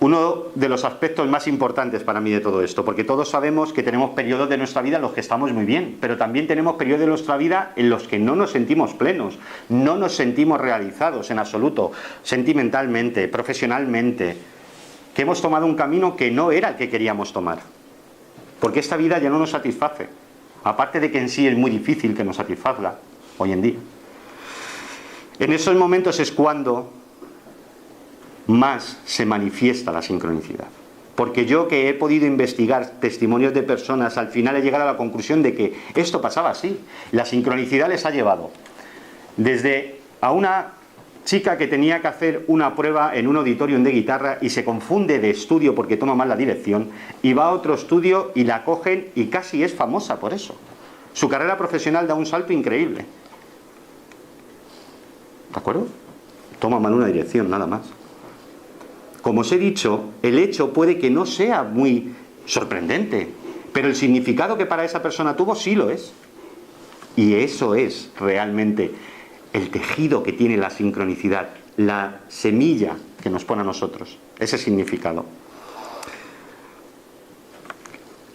uno de los aspectos más importantes para mí de todo esto, porque todos sabemos que tenemos periodos de nuestra vida en los que estamos muy bien, pero también tenemos periodos de nuestra vida en los que no nos sentimos plenos, no nos sentimos realizados en absoluto, sentimentalmente, profesionalmente, que hemos tomado un camino que no era el que queríamos tomar, porque esta vida ya no nos satisface, aparte de que en sí es muy difícil que nos satisfaga hoy en día. En esos momentos es cuando más se manifiesta la sincronicidad, porque yo, que he podido investigar testimonios de personas, al final he llegado a la conclusión de que esto pasaba así. La sincronicidad les ha llevado desde a una chica que tenía que hacer una prueba en un auditorium de guitarra y se confunde de estudio porque toma mal la dirección, y va a otro estudio y la cogen y casi es famosa por eso. Su carrera profesional da un salto increíble. ¿De acuerdo? Toma mal una dirección, nada más. Como os he dicho, el hecho puede que no sea muy sorprendente, pero el significado que para esa persona tuvo sí lo es. Y eso es realmente el tejido que tiene la sincronicidad, la semilla que nos pone a nosotros, ese significado.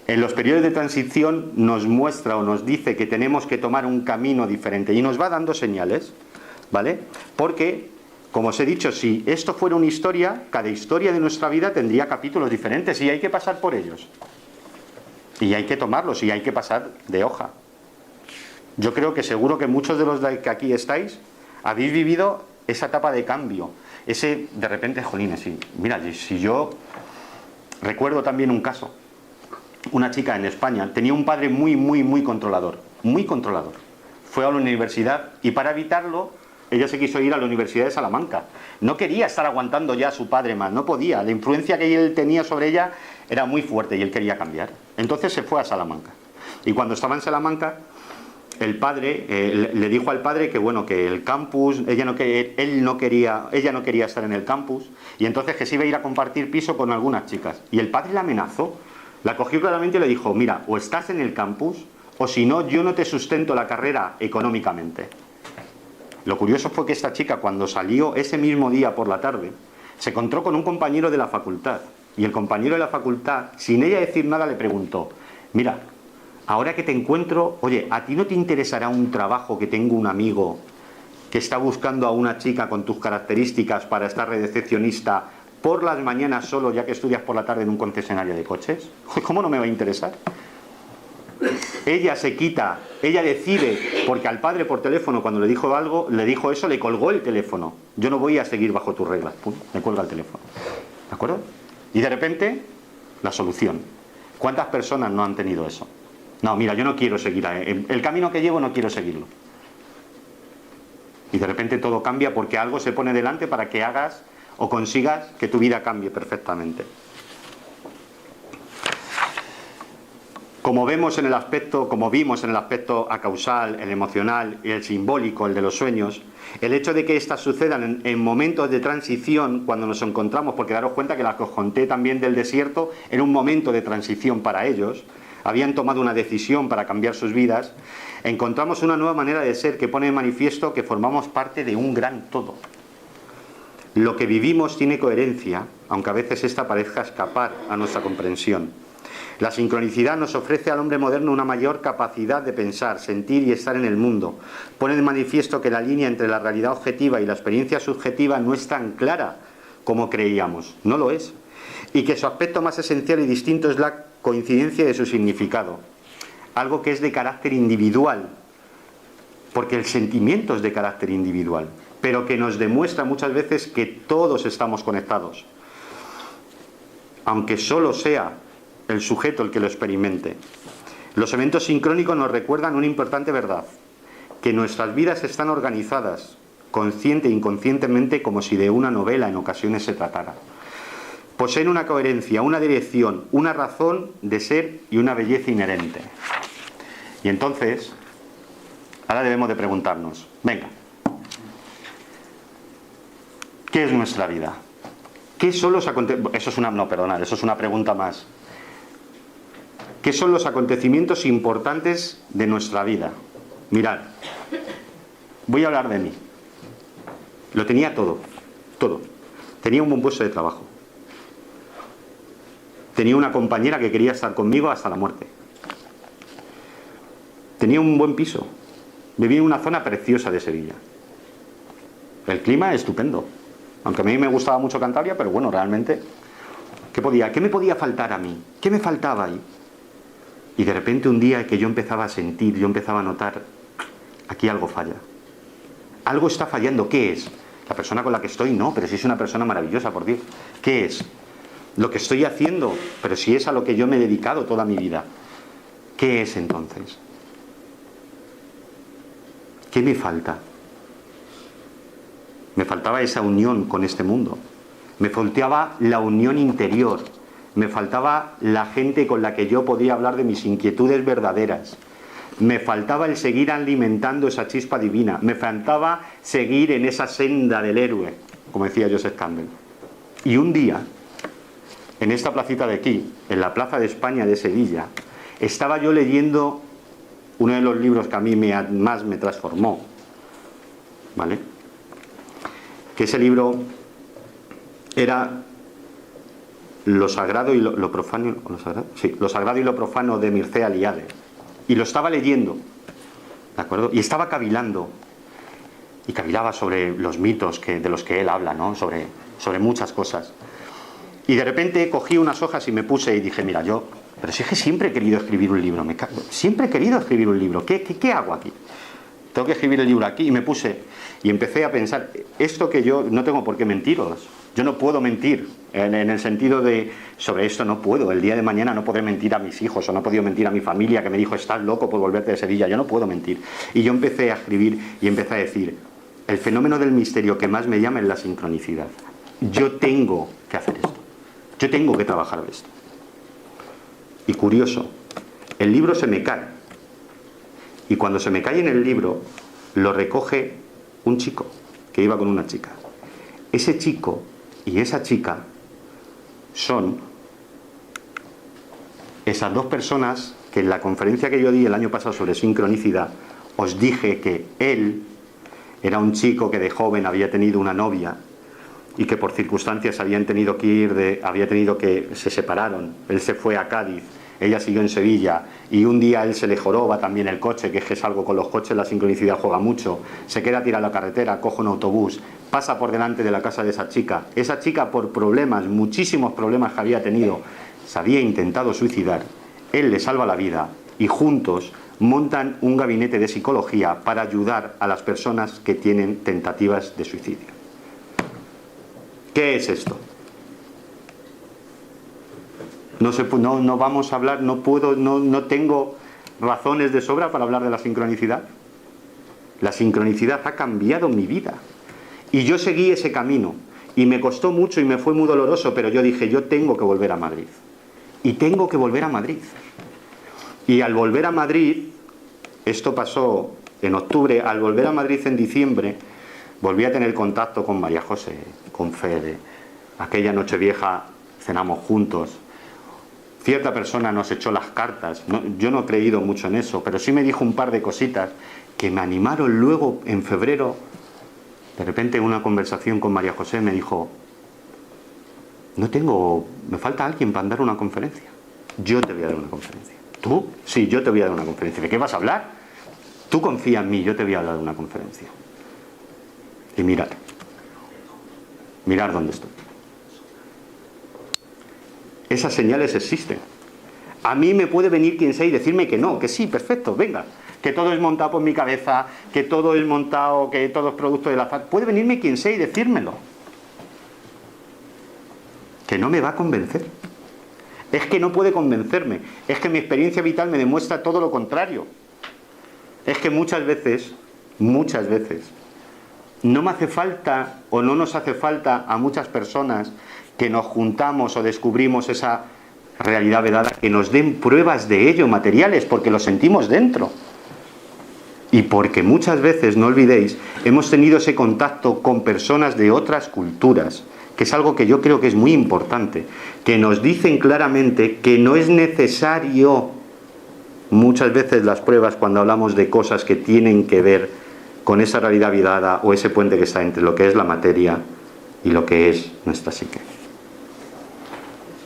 En los periodos de transición nos muestra o nos dice que tenemos que tomar un camino diferente y nos va dando señales, ¿vale? Porque, como os he dicho, si esto fuera una historia, cada historia de nuestra vida tendría capítulos diferentes y hay que pasar por ellos. Y hay que tomarlos y hay que pasar de hoja. Yo creo que seguro que muchos de los que aquí estáis habéis vivido esa etapa de cambio. Ese, de repente, jolines, sí. Mira, si yo recuerdo también un caso. Una chica en España tenía un padre muy controlador. Muy controlador. Fue a la universidad y para evitarlo, ella se quiso ir a la Universidad de Salamanca. No quería estar aguantando ya a su padre más, no podía. La influencia que él tenía sobre ella era muy fuerte y él quería cambiar. Entonces se fue a Salamanca. Y cuando estaba en Salamanca, el padre le dijo al padre que bueno, que el campus, ella no quería estar en el campus, y entonces que se iba a ir a compartir piso con algunas chicas. Y el padre la amenazó, la cogió claramente y le dijo: mira, o estás en el campus, o si no, yo no te sustento la carrera económicamente. Lo curioso fue que esta chica, cuando salió ese mismo día por la tarde, se encontró con un compañero de la facultad, y el compañero de la facultad, sin ella decir nada, le preguntó: mira, ahora que te encuentro, oye, ¿a ti no te interesará un trabajo que tengo un amigo que está buscando a una chica con tus características para estar de recepcionista por las mañanas solo, ya que estudias por la tarde en un concesionario de coches? ¿Cómo no me va a interesar? Ella se quita, ella decide, porque al padre por teléfono cuando le dijo algo, le dijo eso, le colgó el teléfono. Yo no voy a seguir bajo tus reglas. Pum, me cuelga el teléfono. ¿De acuerdo? Y de repente, la solución. ¿Cuántas personas no han tenido eso? No, mira, yo no quiero seguir el camino que llevo, no quiero seguirlo. Y de repente todo cambia porque algo se pone delante para que hagas o consigas que tu vida cambie perfectamente. Como vimos en el aspecto acausal, el emocional y el simbólico, el de los sueños, el hecho de que éstas sucedan en momentos de transición, cuando nos encontramos, porque daros cuenta que la que os conté también del desierto era un momento de transición para ellos, habían tomado una decisión para cambiar sus vidas, encontramos una nueva manera de ser que pone de manifiesto que formamos parte de un gran todo. Lo que vivimos tiene coherencia, aunque a veces esta parezca escapar a nuestra comprensión. La sincronicidad nos ofrece al hombre moderno una mayor capacidad de pensar, sentir y estar en el mundo. Pone de manifiesto que la línea entre la realidad objetiva y la experiencia subjetiva no es tan clara como creíamos, no lo es. Y que su aspecto más esencial y distinto es la coincidencia de su significado. Algo que es de carácter individual, porque el sentimiento es de carácter individual, pero que nos demuestra muchas veces que todos estamos conectados, aunque solo sea el sujeto el que lo experimente. Los eventos sincrónicos nos recuerdan una importante verdad: que nuestras vidas están organizadas consciente e inconscientemente, como si de una novela en ocasiones se tratara. Poseen una coherencia, una dirección, una razón de ser y una belleza inherente. Y entonces, ahora debemos de preguntarnos, venga, ¿qué es nuestra vida? ¿Qué son los acontecimientos? Eso es una pregunta más. ¿Qué son los acontecimientos importantes de nuestra vida? Mirad, voy a hablar de mí. Lo tenía todo. Tenía un buen puesto de trabajo. Tenía una compañera que quería estar conmigo hasta la muerte. Tenía un buen piso. Vivía en una zona preciosa de Sevilla. El clima es estupendo. Aunque a mí me gustaba mucho Cantabria, pero bueno, realmente, ¿qué me podía faltar a mí? ¿Qué me faltaba ahí? Y de repente un día que yo empezaba a sentir, yo empezaba a notar, aquí algo falla. Algo está fallando. ¿Qué es? La persona con la que estoy, no, pero si es una persona maravillosa, por Dios. ¿Qué es? Lo que estoy haciendo, pero si es a lo que yo me he dedicado toda mi vida. ¿Qué es entonces? ¿Qué me falta? Me faltaba esa unión con este mundo. Me faltaba la unión interior. Me faltaba la gente con la que yo podía hablar de mis inquietudes verdaderas. Me faltaba el seguir alimentando esa chispa divina. Me faltaba seguir en esa senda del héroe, como decía Joseph Campbell. Y un día, en esta placita de aquí, en la Plaza de España de Sevilla, estaba yo leyendo uno de los libros que a mí más me transformó, ¿vale? Que ese libro era Lo sagrado y lo profano, Lo sagrado y lo profano de Mircea Eliade. Y lo estaba leyendo, ¿de acuerdo? Y estaba cavilando. Y cavilaba sobre los mitos de los que él habla, ¿no? Sobre muchas cosas. Y de repente cogí unas hojas y me puse y dije, mira, pero si es que siempre he querido escribir un libro, siempre he querido escribir un libro, ¿qué hago aquí? Tengo que escribir el libro aquí. Y me puse y empecé a pensar, esto que yo no tengo por qué mentiros. Yo no puedo mentir, en el sentido de, sobre esto no puedo. El día de mañana no podré mentir a mis hijos, o no he podido mentir a mi familia, que me dijo, estás loco por volverte de Sevilla. Yo no puedo mentir. Y yo empecé a escribir y empecé a decir, el fenómeno del misterio que más me llama es la sincronicidad. Yo tengo que hacer esto. Yo tengo que trabajar de esto. Y curioso, el libro se me cae. Y cuando se me cae en el libro, lo recoge un chico que iba con una chica. Ese chico y esa chica son esas dos personas que en la conferencia que yo di el año pasado sobre sincronicidad os dije que él era un chico que de joven había tenido una novia y que por circunstancias había tenido que se separaron. Él se fue a Cádiz, ella siguió en Sevilla y un día él se le joroba también el coche, que es algo con los coches, la sincronicidad juega mucho. Se queda tirado a la carretera, coge un autobús, pasa por delante de la casa de esa chica. Esa chica, por problemas, muchísimos problemas que había tenido, se había intentado suicidar. Él le salva la vida y juntos montan un gabinete de psicología para ayudar a las personas que tienen tentativas de suicidio. ¿Qué es esto? No vamos a hablar, no tengo razones de sobra para hablar de la sincronicidad. La sincronicidad ha cambiado mi vida. Y yo seguí ese camino. Y me costó mucho y me fue muy doloroso, pero yo dije, yo tengo que volver a Madrid. Y tengo que volver a Madrid. Y al volver a Madrid, esto pasó en octubre, al volver a Madrid en diciembre, volví a tener contacto con María José, con Fede. Aquella Nochevieja cenamos juntos. Cierta persona nos echó las cartas. Yo no he creído mucho en eso, pero sí me dijo un par de cositas que me animaron. Luego, en febrero, de repente en una conversación con María José me dijo, me falta alguien para dar una conferencia. Yo te voy a dar una conferencia. ¿Tú? Sí, yo te voy a dar una conferencia. ¿De qué vas a hablar? Tú confía en mí, yo te voy a dar una conferencia. Y mirad dónde estoy. Esas señales existen. A mí me puede venir quien sea y decirme que no, que sí, perfecto, venga, que todo es montado por mi cabeza, que todo es montado, que todo es producto del azar. Puede venirme quien sea y decírmelo. Que no me va a convencer. Es que no puede convencerme. Es que mi experiencia vital me demuestra todo lo contrario. Es que muchas veces, no me hace falta o no nos hace falta a muchas personas que nos juntamos o descubrimos esa realidad vedada, que nos den pruebas de ello, materiales, porque lo sentimos dentro. Y porque muchas veces, no olvidéis, hemos tenido ese contacto con personas de otras culturas, que es algo que yo creo que es muy importante, que nos dicen claramente que no es necesario muchas veces las pruebas cuando hablamos de cosas que tienen que ver con esa realidad vedada o ese puente que está entre lo que es la materia y lo que es nuestra psique.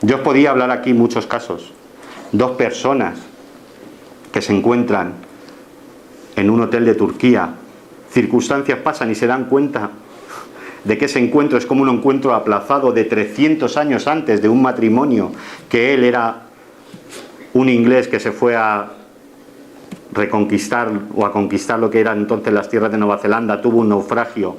Yo os podía hablar aquí muchos casos. 2 personas que se encuentran en un hotel de Turquía, circunstancias pasan y se dan cuenta de que ese encuentro es como un encuentro aplazado de 300 años antes de un matrimonio, que él era un inglés que se fue a reconquistar o a conquistar lo que eran entonces las tierras de Nueva Zelanda, tuvo un naufragio,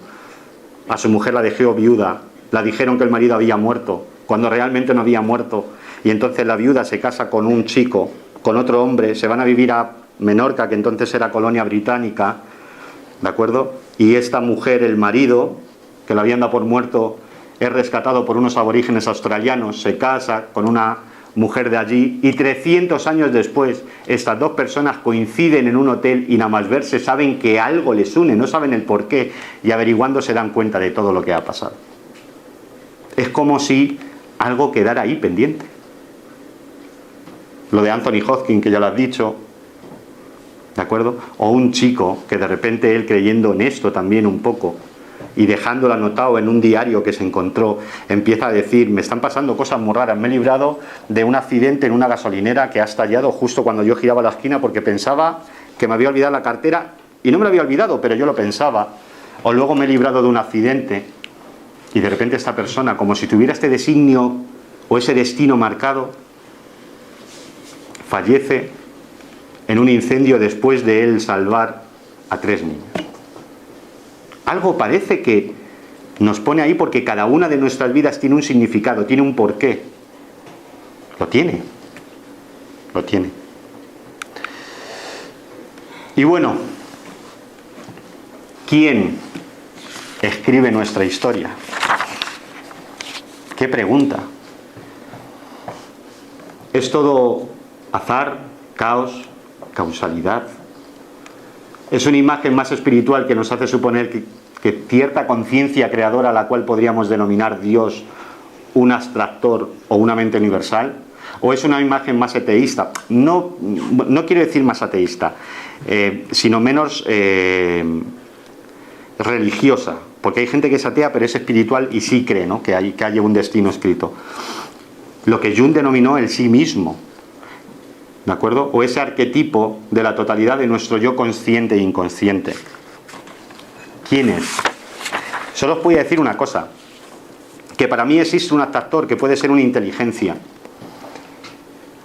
a su mujer la dejó viuda, la dijeron que el marido había muerto, cuando realmente no había muerto, y entonces la viuda se casa con un chico, con otro hombre, se van a vivir a Menorca, que entonces era colonia británica, ¿de acuerdo? Y esta mujer, el marido, que lo habían dado por muerto, es rescatado por unos aborígenes australianos, se casa con una mujer de allí, y 300 años después estas 2 personas coinciden en un hotel y nada más verse saben que algo les une, no saben el por qué, y averiguando se dan cuenta de todo lo que ha pasado. Es como si algo quedara ahí pendiente. Lo de Anthony Hopkins, que ya lo has dicho, ¿de acuerdo? O un chico que de repente él, creyendo en esto también un poco y dejándolo anotado en un diario que se encontró, empieza a decir: me están pasando cosas muy raras, me he librado de un accidente en una gasolinera que ha estallado justo cuando yo giraba la esquina porque pensaba que me había olvidado la cartera, y no me la había olvidado, pero yo lo pensaba. O luego me he librado de un accidente y de repente esta persona, como si tuviera este designio o ese destino marcado, fallece en un incendio después de él salvar a 3 niños. Algo parece que nos pone ahí porque cada una de nuestras vidas tiene un significado, tiene un porqué. Lo tiene. Lo tiene. Y bueno, ¿quién escribe nuestra historia? ¿Qué pregunta? ¿Es todo azar, caos, causalidad? Es una imagen más espiritual que nos hace suponer que cierta conciencia creadora, a la cual podríamos denominar Dios, un abstractor o una mente universal, o es una imagen más ateísta. No quiero decir más ateísta, sino menos religiosa, porque hay gente que es atea pero es espiritual y sí cree, ¿no?, que hay un destino escrito. Lo que Jung denominó el sí mismo, ¿de acuerdo? O ese arquetipo de la totalidad de nuestro yo consciente e inconsciente. ¿Quién es? Solo os voy a decir una cosa, que para mí existe un abstractor que puede ser una inteligencia,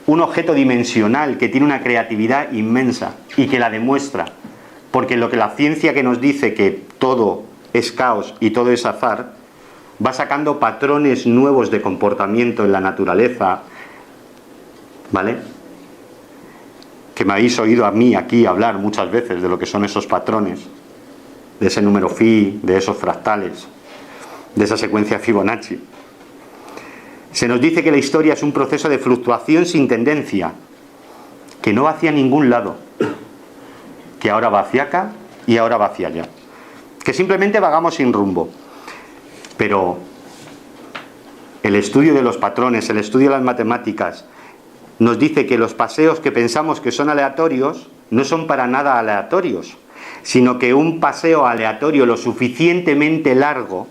un objeto dimensional que tiene una creatividad inmensa y que la demuestra, porque lo que la ciencia, que nos dice que todo es caos y todo es azar, va sacando patrones nuevos de comportamiento en la naturaleza, ¿vale?, que me habéis oído a mí aquí hablar muchas veces de lo que son esos patrones, de ese número phi, de esos fractales, de esa secuencia Fibonacci. Se nos dice que la historia es un proceso de fluctuación sin tendencia, que no va hacia ningún lado, que ahora va hacia acá y ahora va hacia allá, que simplemente vagamos sin rumbo. Pero el estudio de los patrones, el estudio de las matemáticas, nos dice que los paseos que pensamos que son aleatorios no son para nada aleatorios, sino que un paseo aleatorio lo suficientemente largo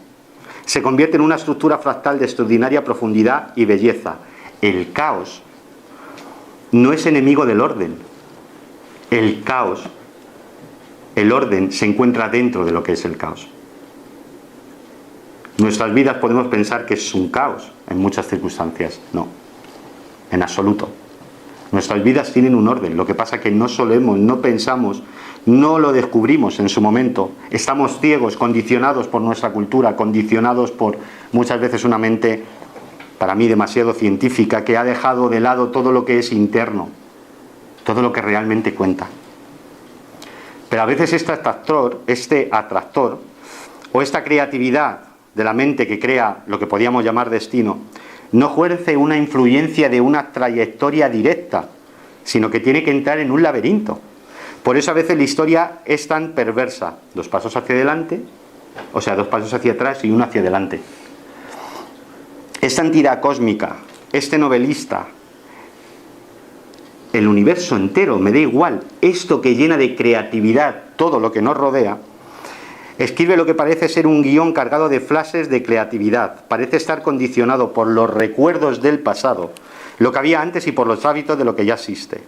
se convierte en una estructura fractal de extraordinaria profundidad y belleza. El caos no es enemigo del orden. El caos, el orden, se encuentra dentro de lo que es el caos. Nuestras vidas podemos pensar que es un caos en muchas circunstancias. No, en absoluto. Nuestras vidas tienen un orden. Lo que pasa es que no solemos, no pensamos, no lo descubrimos en su momento. Estamos ciegos, condicionados por nuestra cultura, condicionados por muchas veces una mente, para mí, demasiado científica, que ha dejado de lado todo lo que es interno, todo lo que realmente cuenta. Pero a veces este atractor o esta creatividad de la mente que crea lo que podíamos llamar destino, no ejerce una influencia de una trayectoria directa, sino que tiene que entrar en un laberinto. Por eso a veces la historia es tan perversa. 2 pasos hacia adelante, o sea, 2 pasos hacia atrás y 1 hacia adelante. Esta entidad cósmica, este novelista, el universo entero, me da igual, esto que llena de creatividad todo lo que nos rodea, escribe lo que parece ser un guión cargado de flashes de creatividad. Parece estar condicionado por los recuerdos del pasado, lo que había antes y por los hábitos de lo que ya existe.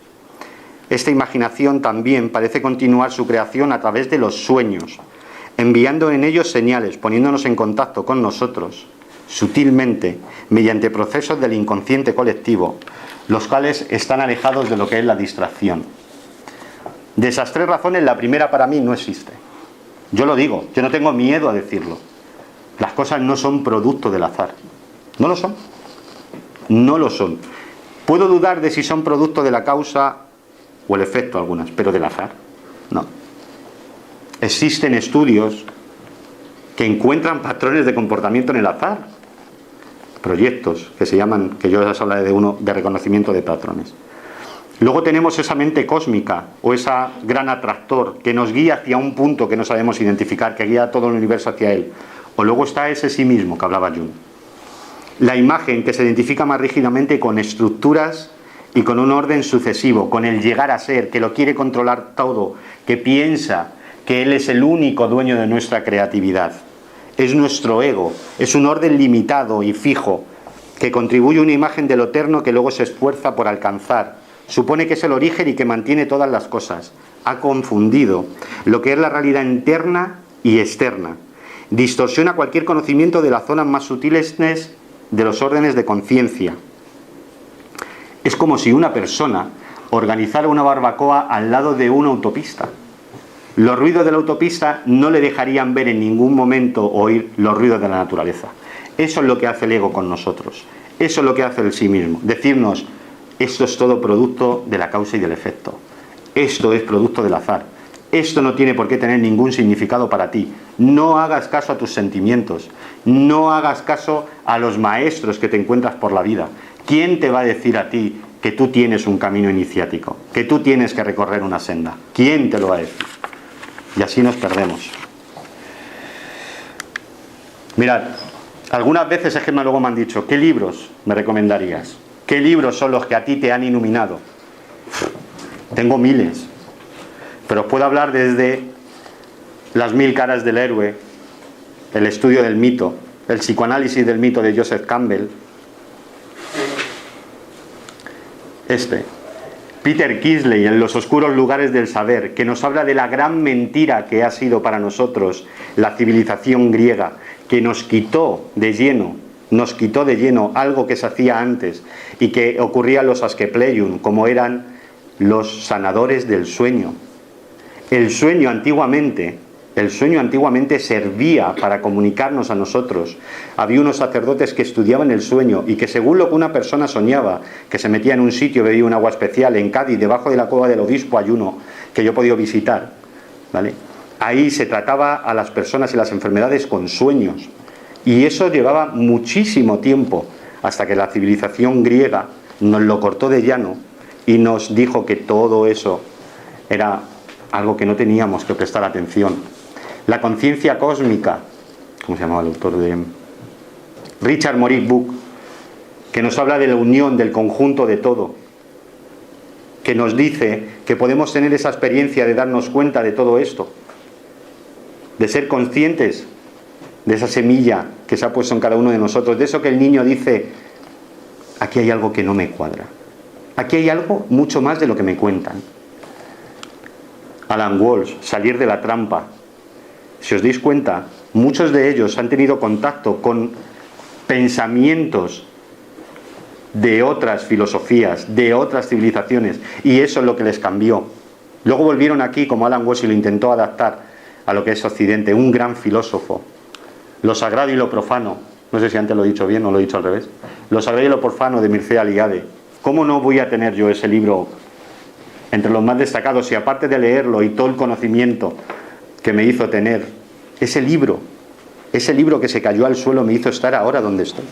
Esta imaginación también parece continuar su creación a través de los sueños, enviando en ellos señales, poniéndonos en contacto con nosotros, sutilmente, mediante procesos del inconsciente colectivo, los cuales están alejados de lo que es la distracción. De esas 3 razones, la primera para mí no existe. Yo lo digo, yo no tengo miedo a decirlo. Las cosas no son producto del azar. No lo son. No lo son. Puedo dudar de si son producto de la causa o el efecto algunas, pero del azar, no. Existen estudios que encuentran patrones de comportamiento en el azar. Proyectos que se llaman, que yo ya os hablaré de uno, de reconocimiento de patrones. Luego tenemos esa mente cósmica o esa gran atractor que nos guía hacia un punto que no sabemos identificar, que guía a todo el universo hacia él. O luego está ese sí mismo que hablaba Jung. La imagen que se identifica más rígidamente con estructuras y con un orden sucesivo, con el llegar a ser, que lo quiere controlar todo, que piensa que él es el único dueño de nuestra creatividad. Es nuestro ego, es un orden limitado y fijo, que contribuye a una imagen de lo eterno que luego se esfuerza por alcanzar. Supone que es el origen y que mantiene todas las cosas. Ha confundido lo que es la realidad interna y externa. Distorsiona cualquier conocimiento de las zonas más sutiles de los órdenes de conciencia. Es como si una persona organizara una barbacoa al lado de una autopista. Los ruidos de la autopista no le dejarían ver en ningún momento oír los ruidos de la naturaleza. Eso es lo que hace el ego con nosotros. Eso es lo que hace el sí mismo. Decirnos, esto es todo producto de la causa y del efecto. Esto es producto del azar. Esto no tiene por qué tener ningún significado para ti. No hagas caso a tus sentimientos. No hagas caso a los maestros que te encuentras por la vida. ¿Quién te va a decir a ti que tú tienes un camino iniciático? Que tú tienes que recorrer una senda. ¿Quién te lo va a decir? Y así nos perdemos. Mirad, algunas veces es que luego me han dicho, ¿qué libros me recomendarías? ¿Qué libros son los que a ti te han iluminado? Tengo miles. Pero os puedo hablar desde Las 1000 caras del héroe, el estudio del mito, el psicoanálisis del mito de Joseph Campbell, Peter Kingsley en Los oscuros lugares del saber, que nos habla de la gran mentira que ha sido para nosotros la civilización griega, que nos quitó de lleno algo que se hacía antes y que ocurría en los Asclepiones, como eran los sanadores del sueño. El sueño antiguamente servía para comunicarnos a nosotros. Había unos sacerdotes que estudiaban el sueño y que según lo que una persona soñaba, que se metía en un sitio, bebía un agua especial, en Cádiz, debajo de la cueva del obispo hay uno que yo he podido visitar, ¿vale? Ahí se trataba a las personas y las enfermedades con sueños. Y eso llevaba muchísimo tiempo, hasta que la civilización griega nos lo cortó de llano y nos dijo que todo eso era algo que no teníamos que prestar atención. La conciencia cósmica, ¿cómo se llamaba el autor de Richard Morris Book? Que nos habla de la unión del conjunto de todo, que nos dice que podemos tener esa experiencia de darnos cuenta de todo esto, de ser conscientes de esa semilla que se ha puesto en cada uno de nosotros, de eso que el niño dice, aquí hay algo que no me cuadra, aquí hay algo mucho más de lo que me cuentan. Alan Walsh, Salir de la trampa. Si os dais cuenta, muchos de ellos han tenido contacto con pensamientos de otras filosofías, de otras civilizaciones, y eso es lo que les cambió. Luego volvieron aquí, como Alan Walsh, y lo intentó adaptar a lo que es Occidente, un gran filósofo. Lo sagrado y lo profano, no sé si antes lo he dicho bien o lo he dicho al revés. Lo sagrado y lo profano de Mircea Eliade. ¿Cómo no voy a tener yo ese libro entre los más destacados? Y aparte de leerlo y todo el conocimiento que me hizo tener ese libro, Ese libro que se cayó al suelo me hizo estar ahora donde estoy.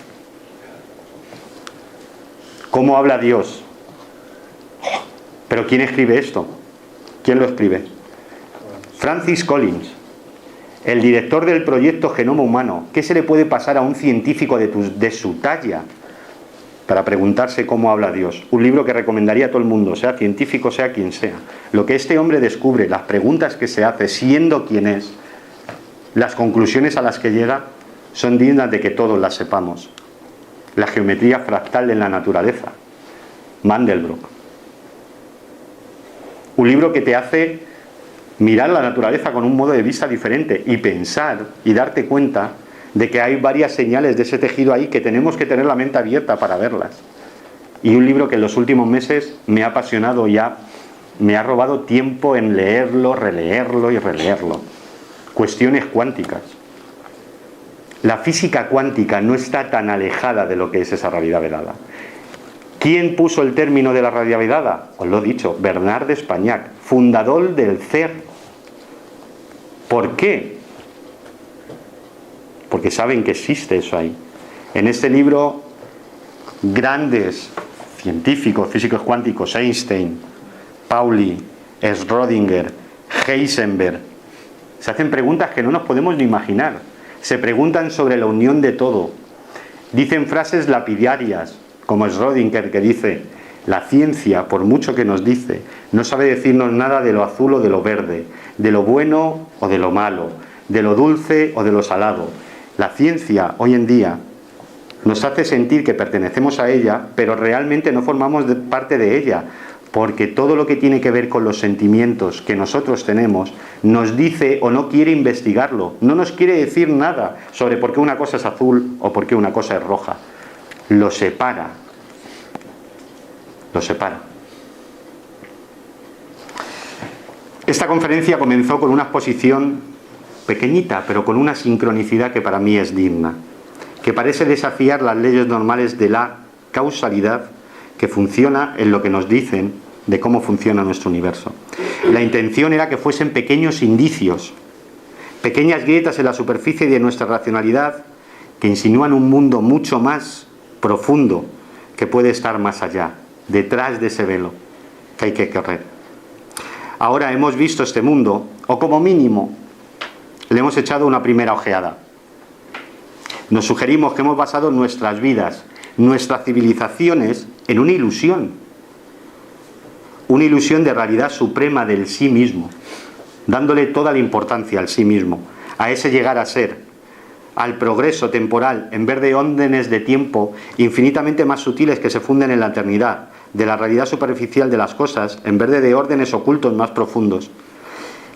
¿Cómo habla Dios? ¿Pero quién escribe esto? ¿Quién lo escribe? Francis Collins, el director del proyecto Genoma Humano. ¿Qué se le puede pasar a un científico de su talla para preguntarse cómo habla Dios? Un libro que recomendaría a todo el mundo, sea científico, sea quien sea. Lo que este hombre descubre, las preguntas que se hace, siendo quien es, las conclusiones a las que llega, son dignas de que todos las sepamos. La geometría fractal en la naturaleza, Mandelbrot. Un libro que te hace mirar la naturaleza con un modo de vista diferente y pensar y darte cuenta de que hay varias señales de ese tejido ahí que tenemos que tener la mente abierta para verlas. Y un libro que en los últimos meses me ha apasionado ya, me ha robado tiempo en leerlo, releerlo y releerlo. Cuestiones cuánticas. La física cuántica no está tan alejada de lo que es esa realidad velada. ¿Quién puso el término de la realidad velada? Os lo he dicho, Bernard de Espagnac, fundador del CERN. ¿Por qué? Porque saben que existe eso ahí. En este libro, grandes científicos, físicos cuánticos, Einstein, Pauli, Schrödinger, Heisenberg, se hacen preguntas que no nos podemos ni imaginar. Se preguntan sobre la unión de todo. Dicen frases lapidarias, como Schrödinger, que dice: la ciencia, por mucho que nos dice, no sabe decirnos nada de lo azul o de lo verde, de lo bueno o de lo malo, de lo dulce o de lo salado. La ciencia, hoy en día, nos hace sentir que pertenecemos a ella, pero realmente no formamos parte de ella, porque todo lo que tiene que ver con los sentimientos que nosotros tenemos, nos dice o no quiere investigarlo, no nos quiere decir nada sobre por qué una cosa es azul o por qué una cosa es roja. Lo separa. Lo separa. Esta conferencia comenzó con una exposición pequeñita, pero con una sincronicidad que para mí es digna, que parece desafiar las leyes normales de la causalidad que funciona en lo que nos dicen de cómo funciona nuestro universo. La intención era que fuesen pequeños indicios, pequeñas grietas en la superficie de nuestra racionalidad que insinúan un mundo mucho más profundo que puede estar más allá, detrás de ese velo que hay que correr. Ahora hemos visto este mundo, o como mínimo le hemos echado una primera ojeada. Nos sugerimos que hemos basado nuestras vidas, nuestras civilizaciones, en una ilusión de realidad suprema del sí mismo, dándole toda la importancia al sí mismo, a ese llegar a ser, al progreso temporal, en vez de órdenes de tiempo infinitamente más sutiles que se funden en la eternidad, de la realidad superficial de las cosas, en vez de órdenes ocultos más profundos.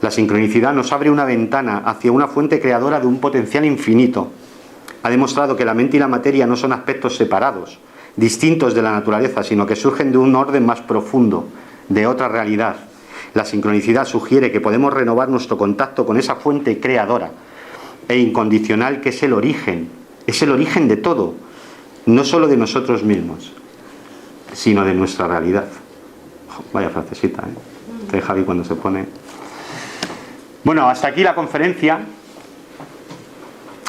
La sincronicidad nos abre una ventana hacia una fuente creadora de un potencial infinito. Ha demostrado que la mente y la materia no son aspectos separados, distintos de la naturaleza, sino que surgen de un orden más profundo, de otra realidad. La sincronicidad sugiere que podemos renovar nuestro contacto con esa fuente creadora e incondicional que es el origen de todo, no solo de nosotros mismos, sino de nuestra realidad. Vaya frasecita, ¿eh? Javi cuando se pone... Bueno, hasta aquí la conferencia.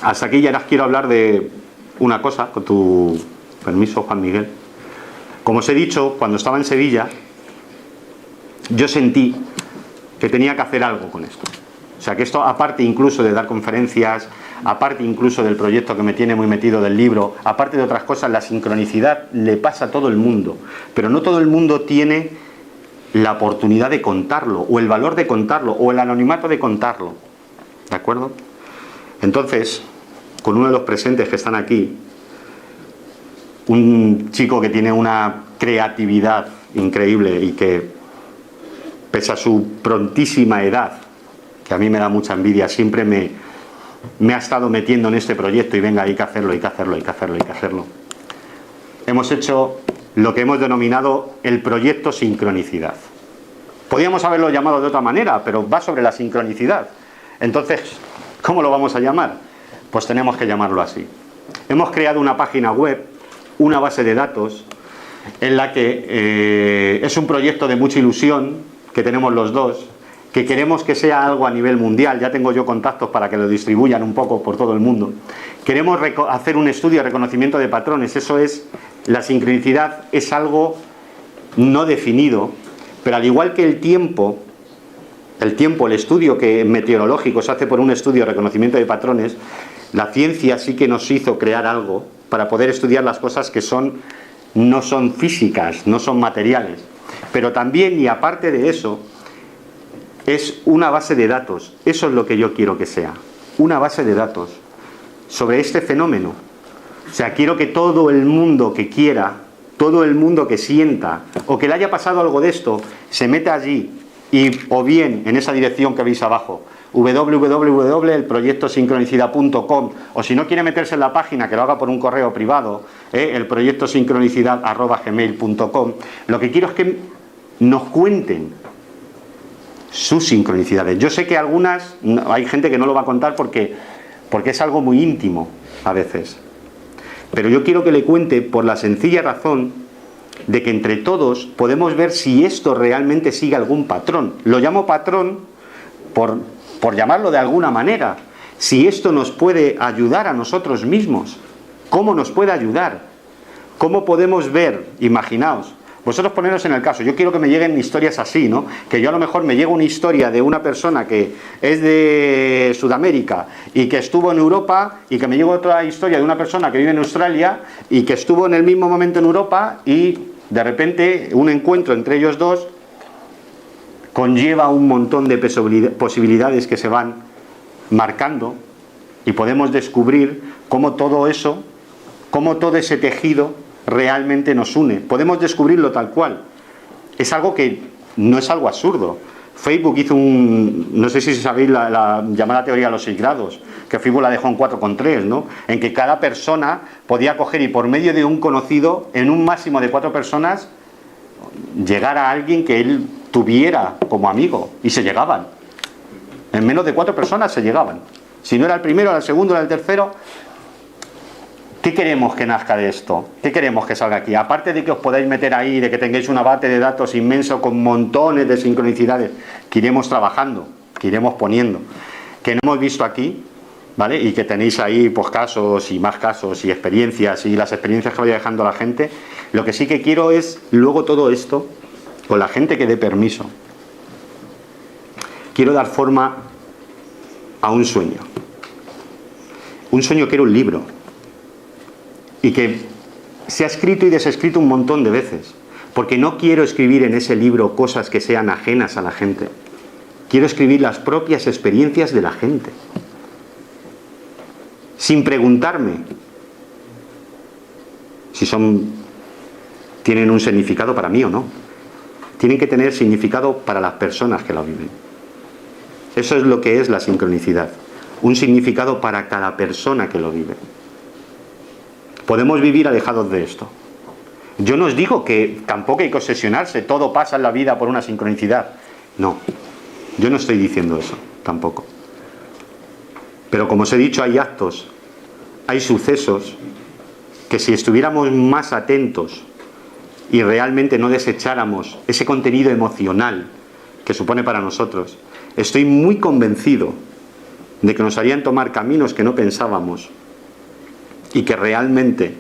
Hasta aquí ya les quiero hablar de una cosa, con tu permiso, Juan Miguel. Como os he dicho, cuando estaba en Sevilla, yo sentí que tenía que hacer algo con esto. O sea, que esto, aparte incluso de dar conferencias, aparte incluso del proyecto que me tiene muy metido del libro, aparte de otras cosas, la sincronicidad le pasa a todo el mundo. Pero no todo el mundo tiene la oportunidad de contarlo, o el valor de contarlo, o el anonimato de contarlo. ¿De acuerdo? Entonces, con uno de los presentes que están aquí, un chico que tiene una creatividad increíble y que, pese a su prontísima edad, que a mí me da mucha envidia, siempre me ha estado metiendo en este proyecto y venga, hay que hacerlo, hay que hacerlo, hay que hacerlo, hay que hacerlo. Hemos hecho lo que hemos denominado el proyecto sincronicidad. Podríamos haberlo llamado de otra manera, pero va sobre la sincronicidad. Entonces, ¿cómo lo vamos a llamar? Pues tenemos que llamarlo así. Hemos creado una página web, una base de datos, en la que es un proyecto de mucha ilusión, que tenemos los dos, que queremos que sea algo a nivel mundial. Ya tengo yo contactos para que lo distribuyan un poco por todo el mundo. Queremos hacer un estudio de reconocimiento de patrones. Eso es, la sincronicidad es algo no definido, pero al igual que el tiempo, el estudio meteorológico se hace por un estudio de reconocimiento de patrones, la ciencia sí que nos hizo crear algo para poder estudiar las cosas que no son físicas, no son materiales. Pero también, y aparte de eso, es una base de datos. Eso es lo que yo quiero que sea, una base de datos sobre este fenómeno. O sea, quiero que todo el mundo que quiera, todo el mundo que sienta o que le haya pasado algo de esto, se meta allí y, o bien en esa dirección que veis abajo, www.elproyectosincronicidad.com, o si no quiere meterse en la página, que lo haga por un correo privado, elproyectosincronicidad@gmail.com. Lo que quiero es que nos cuenten sus sincronicidades. Yo sé que algunas, hay gente que no lo va a contar porque es algo muy íntimo a veces, pero yo quiero que le cuente por la sencilla razón de que entre todos podemos ver si esto realmente sigue algún patrón. Lo llamo patrón por llamarlo de alguna manera. Si esto nos puede ayudar a nosotros mismos, ¿cómo nos puede ayudar? ¿Cómo podemos ver? Imaginaos, vosotros poneros en el caso, yo quiero que me lleguen historias así, ¿no? Que yo a lo mejor me llega una historia de una persona que es de Sudamérica y que estuvo en Europa, y que me llega otra historia de una persona que vive en Australia y que estuvo en el mismo momento en Europa, y de repente un encuentro entre ellos dos conlleva un montón de posibilidades que se van marcando, y podemos descubrir cómo todo eso, cómo todo ese tejido realmente nos une. Podemos descubrirlo tal cual. Es algo que no es algo absurdo. Facebook hizo no sé si sabéis la llamada teoría de los 6 grados, que Facebook la dejó en 4,3, ¿no? En que cada persona podía coger y por medio de un conocido, en un máximo de 4 personas, llegar a alguien que él tuviera como amigo, y se llegaban. En menos de 4 personas se llegaban. Si no era el primero, era el segundo, era el tercero. ¿Qué queremos que nazca de esto? ¿Qué queremos que salga aquí? Aparte de que os podáis meter ahí, de que tengáis una base de datos inmenso con montones de sincronicidades que iremos trabajando, que iremos poniendo, que no hemos visto aquí, ¿vale? Y que tenéis ahí pues casos y más casos y experiencias, y las experiencias que vaya dejando la gente. Lo que sí que quiero es, luego todo esto, con la gente que dé permiso, quiero dar forma a un sueño. Un sueño que era un libro, y que se ha escrito y desescrito un montón de veces, porque no quiero escribir en ese libro cosas que sean ajenas a la gente. Quiero escribir las propias experiencias de la gente, sin preguntarme si tienen un significado para mí o no. Tienen que tener significado para las personas que lo viven. Eso es lo que es la sincronicidad, un significado para cada persona que lo vive. Podemos vivir alejados de esto. Yo no os digo que tampoco hay que obsesionarse, todo pasa en la vida por una sincronicidad. No, yo no estoy diciendo eso, tampoco. Pero como os he dicho, hay actos, hay sucesos, que si estuviéramos más atentos y realmente no desecháramos ese contenido emocional que supone para nosotros, estoy muy convencido de que nos harían tomar caminos que no pensábamos, y que realmente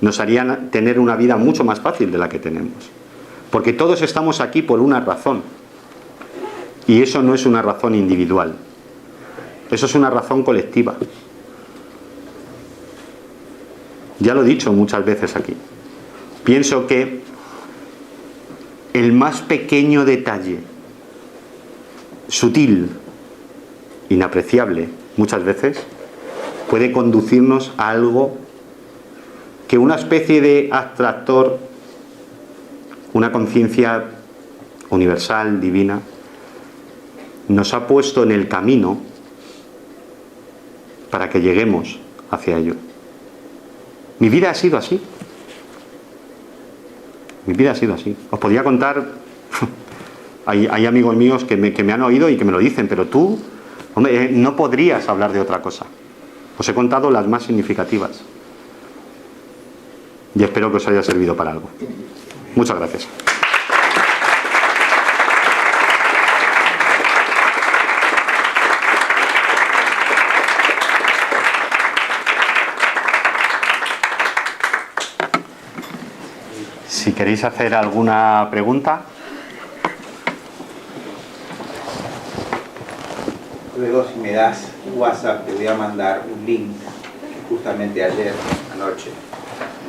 nos harían tener una vida mucho más fácil de la que tenemos. Porque todos estamos aquí por una razón, y eso no es una razón individual, eso es una razón colectiva. Ya lo he dicho muchas veces aquí. Pienso que el más pequeño detalle, sutil, inapreciable, muchas veces, puede conducirnos a algo que una especie de abstractor, una conciencia universal, divina, nos ha puesto en el camino para que lleguemos hacia ello. Mi vida ha sido así. Mi vida ha sido así. Os podría contar, hay amigos míos que me han oído y que me lo dicen, pero tú, hombre, no podrías hablar de otra cosa. Os he contado las más significativas. Y espero que os haya servido para algo. Muchas gracias. Si queréis hacer alguna pregunta. Luego, si me das WhatsApp, te voy a mandar un link que justamente ayer, anoche,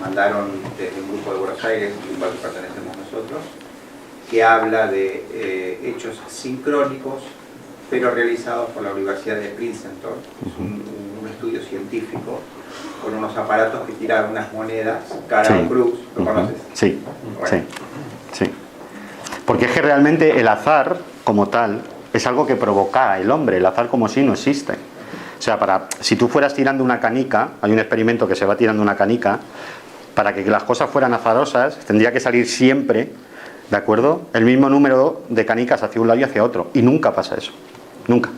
mandaron desde un grupo de Buenos Aires, al cual pertenecemos nosotros, que habla de hechos sincrónicos, pero realizados por la Universidad de Princeton. Es un estudio científico con unos aparatos que tiran unas monedas cara a un cruz. ¿Lo conoces? Sí, bueno. sí. Porque es que realmente el azar, como tal, es algo que provoca el hombre. El azar como sí no existe. O sea, si tú fueras tirando una canica, hay un experimento que se va tirando una canica, para que las cosas fueran azarosas, tendría que salir siempre, ¿de acuerdo?, el mismo número de canicas hacia un lado y hacia otro. Y nunca pasa eso. Nunca.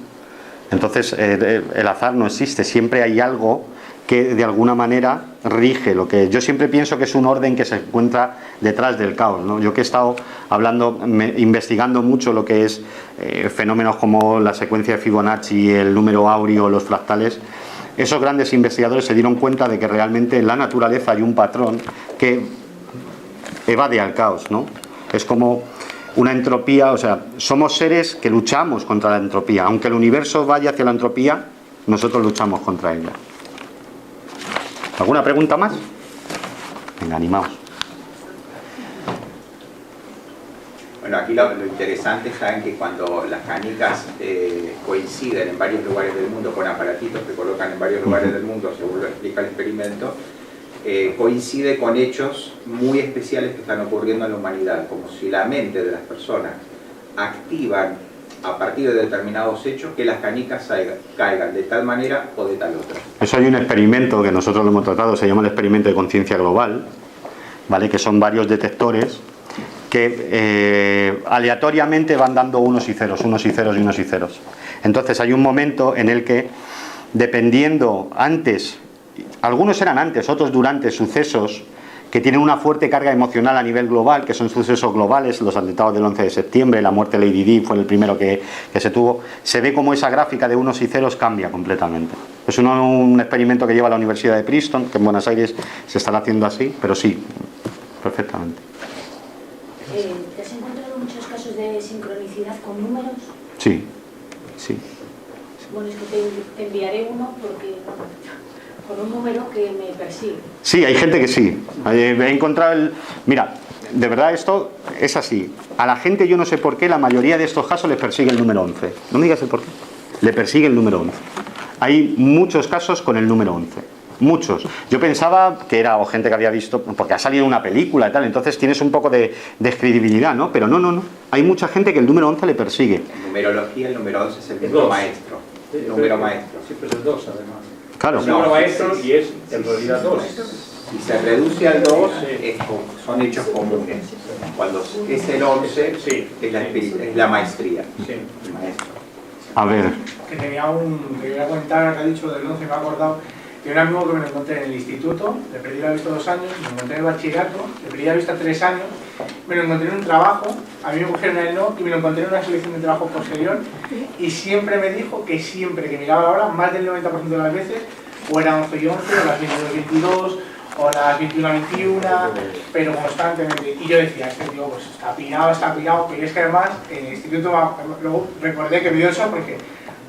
Entonces, el azar no existe. Siempre hay algo que de alguna manera rige lo que yo siempre pienso que es un orden que se encuentra detrás del caos, ¿no? Yo que he estado investigando mucho lo que es fenómenos como la secuencia de Fibonacci, el número áureo, los fractales, esos grandes investigadores se dieron cuenta de que realmente en la naturaleza hay un patrón que evade al caos, ¿no? Es como una entropía, o sea, somos seres que luchamos contra la entropía. Aunque el universo vaya hacia la entropía, nosotros luchamos contra ella. ¿Alguna pregunta más? Venga, animaos. Bueno, aquí lo interesante, saben que cuando las canicas coinciden en varios lugares del mundo con aparatitos que colocan en varios lugares del mundo, según lo explica el experimento, coincide con hechos muy especiales que están ocurriendo en la humanidad, como si la mente de las personas activan a partir de determinados hechos que las canicas caigan de tal manera o de tal otra. Eso hay un experimento que nosotros lo hemos tratado, se llama el experimento de conciencia global, ¿vale? Que son varios detectores que aleatoriamente van dando unos y ceros, unos y ceros y unos y ceros. Entonces hay un momento en el que, dependiendo antes, algunos eran antes, otros durante sucesos que tienen una fuerte carga emocional a nivel global, que son sucesos globales, los atentados del 11 de septiembre, la muerte de Lady Di fue el primero que se tuvo, se ve como esa gráfica de unos y ceros cambia completamente. Es un experimento que lleva la Universidad de Princeton, que en Buenos Aires se está haciendo así, pero sí, perfectamente. ¿Te has encontrado muchos casos de sincronicidad con números? Sí, sí. Bueno, es que te enviaré uno porque... con un número que me persigue. Sí, hay gente que sí. He encontrado Mira, de verdad esto es así. A la gente, yo no sé por qué, la mayoría de estos casos les persigue el número 11. No me digas el por qué. Le persigue el número 11. Hay muchos casos con el número 11. Muchos. Yo pensaba que era o gente que había visto, porque ha salido una película y tal, entonces tienes un poco de credibilidad, ¿no? Pero no. Hay mucha gente que el número 11 le persigue. En numerología, el número 11 es el número maestro. El número maestro. Siempre es el 2, además. Claro. Es el número maestro y es en realidad 2. Si se reduce al 2, son hechos comunes. Cuando es el 11, es la maestría. Sí. El maestro. A ver. Que voy a comentar, que ha dicho del 11, me ha acordado de un amigo que me lo encontré en el instituto, le perdí la vista 2 años, me lo encontré en el bachillerato, le perdí la vista 3 años, me lo encontré en un trabajo, a mí me cogieron el no y me lo encontré en una selección de trabajo posterior y siempre me dijo que siempre que miraba la hora, más del 90% de las veces, o eran 11 y 11, o las 22:22, o las 21:21, pero constantemente. Y yo decía, este tío pues está pirado, pero es que además en el instituto luego recordé que me dio eso porque,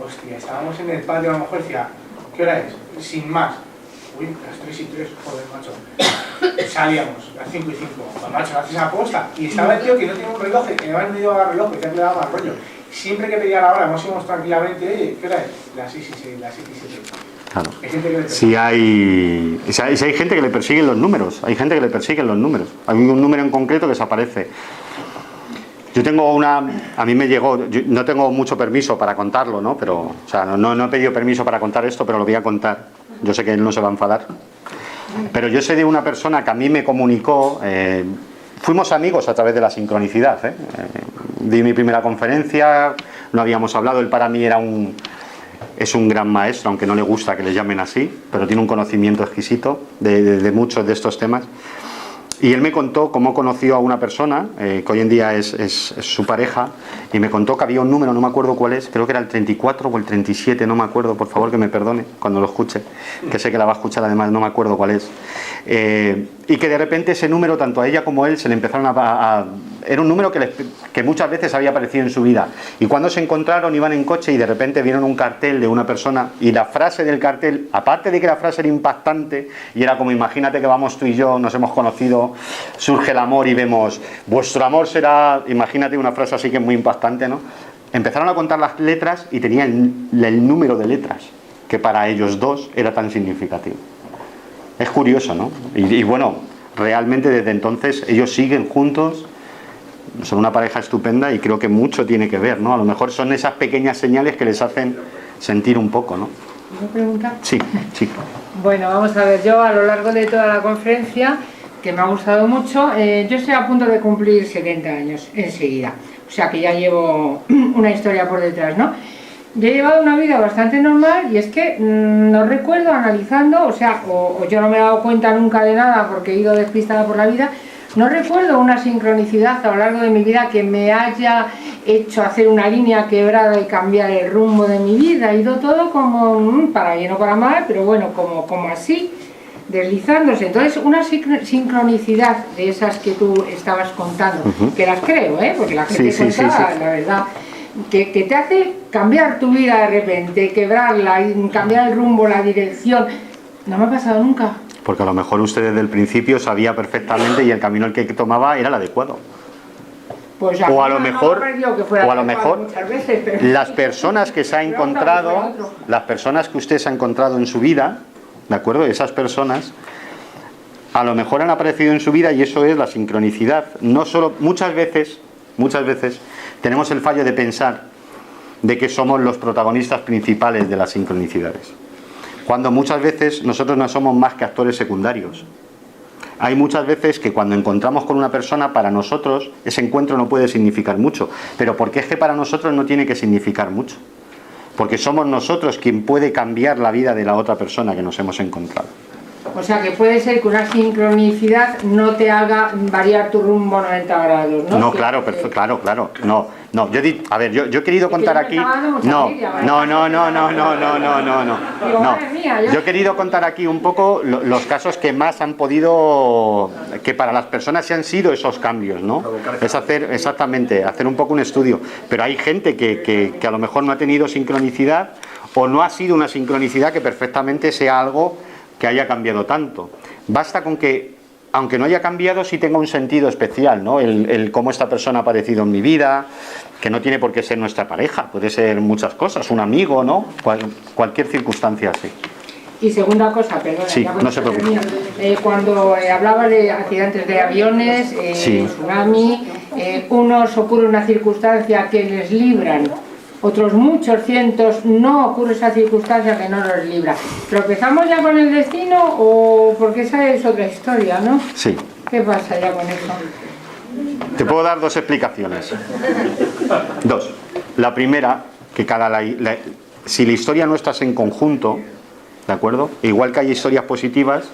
hostia, estábamos en el patio, a lo mejor decía, ¿qué hora es? Sin más. Uy, las 3:03, joder, macho. Salíamos, las 5:05. Pues, macho, haces aposta. Y estaba el tío que no tenía un reloj, que además no llevaba reloj, que le daba más rollo. Siempre que pedía la hora, nos íbamos tranquilamente, ¿qué hora es? Las 6:06, las 7:07. Claro. Hay gente que le Si hay gente que le persiguen los números, hay gente que le persiguen los números. Hay un número en concreto que desaparece. Yo tengo a mí me llegó, yo no tengo mucho permiso para contarlo, ¿no? Pero, o sea, no he pedido permiso para contar esto, pero lo voy a contar. Yo sé que él no se va a enfadar. Pero yo sé de una persona que a mí me comunicó, fuimos amigos a través de la sincronicidad. Di mi primera conferencia, no habíamos hablado, él para mí es un gran maestro, aunque no le gusta que le llamen así, pero tiene un conocimiento exquisito de muchos de estos temas. Y él me contó cómo conoció a una persona, que hoy en día es su pareja, y me contó que había un número, no me acuerdo cuál es, creo que era el 34 o el 37, no me acuerdo, por favor que me perdone cuando lo escuche, que sé que la va a escuchar además, no me acuerdo cuál es. Y que de repente ese número, tanto a ella como a él, se le empezaron era un número que muchas veces había aparecido en su vida. Y cuando se encontraron, iban en coche y de repente vieron un cartel de una persona, y la frase del cartel, aparte de que la frase era impactante, y era como: imagínate que vamos tú y yo, nos hemos conocido, surge el amor y vemos, vuestro amor será, imagínate, una frase así que es muy impactante, ¿no? Empezaron a contar las letras y tenía el número de letras, que para ellos dos era tan significativo. Es curioso, ¿no? Y bueno, realmente desde entonces ellos siguen juntos, son una pareja estupenda, y creo que mucho tiene que ver, ¿no? A lo mejor son esas pequeñas señales que les hacen sentir un poco, ¿no? ¿Una pregunta? Sí, sí. Bueno, vamos a ver, yo a lo largo de toda la conferencia, que me ha gustado mucho, yo estoy a punto de cumplir 70 años enseguida, o sea que ya llevo una historia por detrás, ¿no? Yo he llevado una vida bastante normal, y es que no recuerdo, analizando, o yo no me he dado cuenta nunca de nada porque he ido despistada por la vida, no recuerdo una sincronicidad a lo largo de mi vida que me haya hecho hacer una línea quebrada y cambiar el rumbo de mi vida. Ha ido todo como para bien o para mal, pero bueno, como así, deslizándose. Entonces, una sincronicidad de esas que tú estabas contando, que las creo, porque la gente contaba, la verdad, que te hace cambiar tu vida de repente, quebrarla, cambiar el rumbo, la dirección. No me ha pasado nunca. Porque a lo mejor usted desde el principio sabía perfectamente y el camino el que tomaba era el adecuado. Pues o a lo mejor, muchas veces, pero las personas que se ha encontrado, las personas que usted se ha encontrado en su vida, ¿de acuerdo? Esas personas a lo mejor han aparecido en su vida, y eso es la sincronicidad. No solo, muchas veces tenemos el fallo de pensar de que somos los protagonistas principales de las sincronicidades, cuando muchas veces nosotros no somos más que actores secundarios. Hay muchas veces que cuando encontramos con una persona, para nosotros ese encuentro no puede significar mucho, pero porque es que para nosotros no tiene que significar mucho, porque somos nosotros quien puede cambiar la vida de la otra persona que nos hemos encontrado. O sea que puede ser que una sincronicidad no te haga variar tu rumbo 90 grados, ¿no? No, claro, claro. No, yo he querido contar aquí. No. Yo he querido contar aquí un poco los casos que más han podido, que para las personas se han sido esos cambios, ¿no? Es hacer un poco un estudio. Pero hay gente que a lo mejor no ha tenido sincronicidad, o no ha sido una sincronicidad que perfectamente sea algo que haya cambiado tanto. Basta con que, aunque no haya cambiado, sí tenga un sentido especial, ¿no? El cómo esta persona ha aparecido en mi vida, que no tiene por qué ser nuestra pareja, puede ser muchas cosas, un amigo, ¿no? Cualquier circunstancia así. Y segunda cosa, perdona, sí, no se preocupe. Cuando hablaba de accidentes de aviones, tsunami, unos ocurre una circunstancia que les libran, otros muchos cientos no ocurre esa circunstancia que no los libra. ¿Tropezamos ya con el destino o porque esa es otra historia, no? Sí. ¿Qué pasa ya con eso? Te puedo dar dos explicaciones. Dos. La primera, que si la historia nuestra es en conjunto, ¿de acuerdo? Igual que hay historias positivas,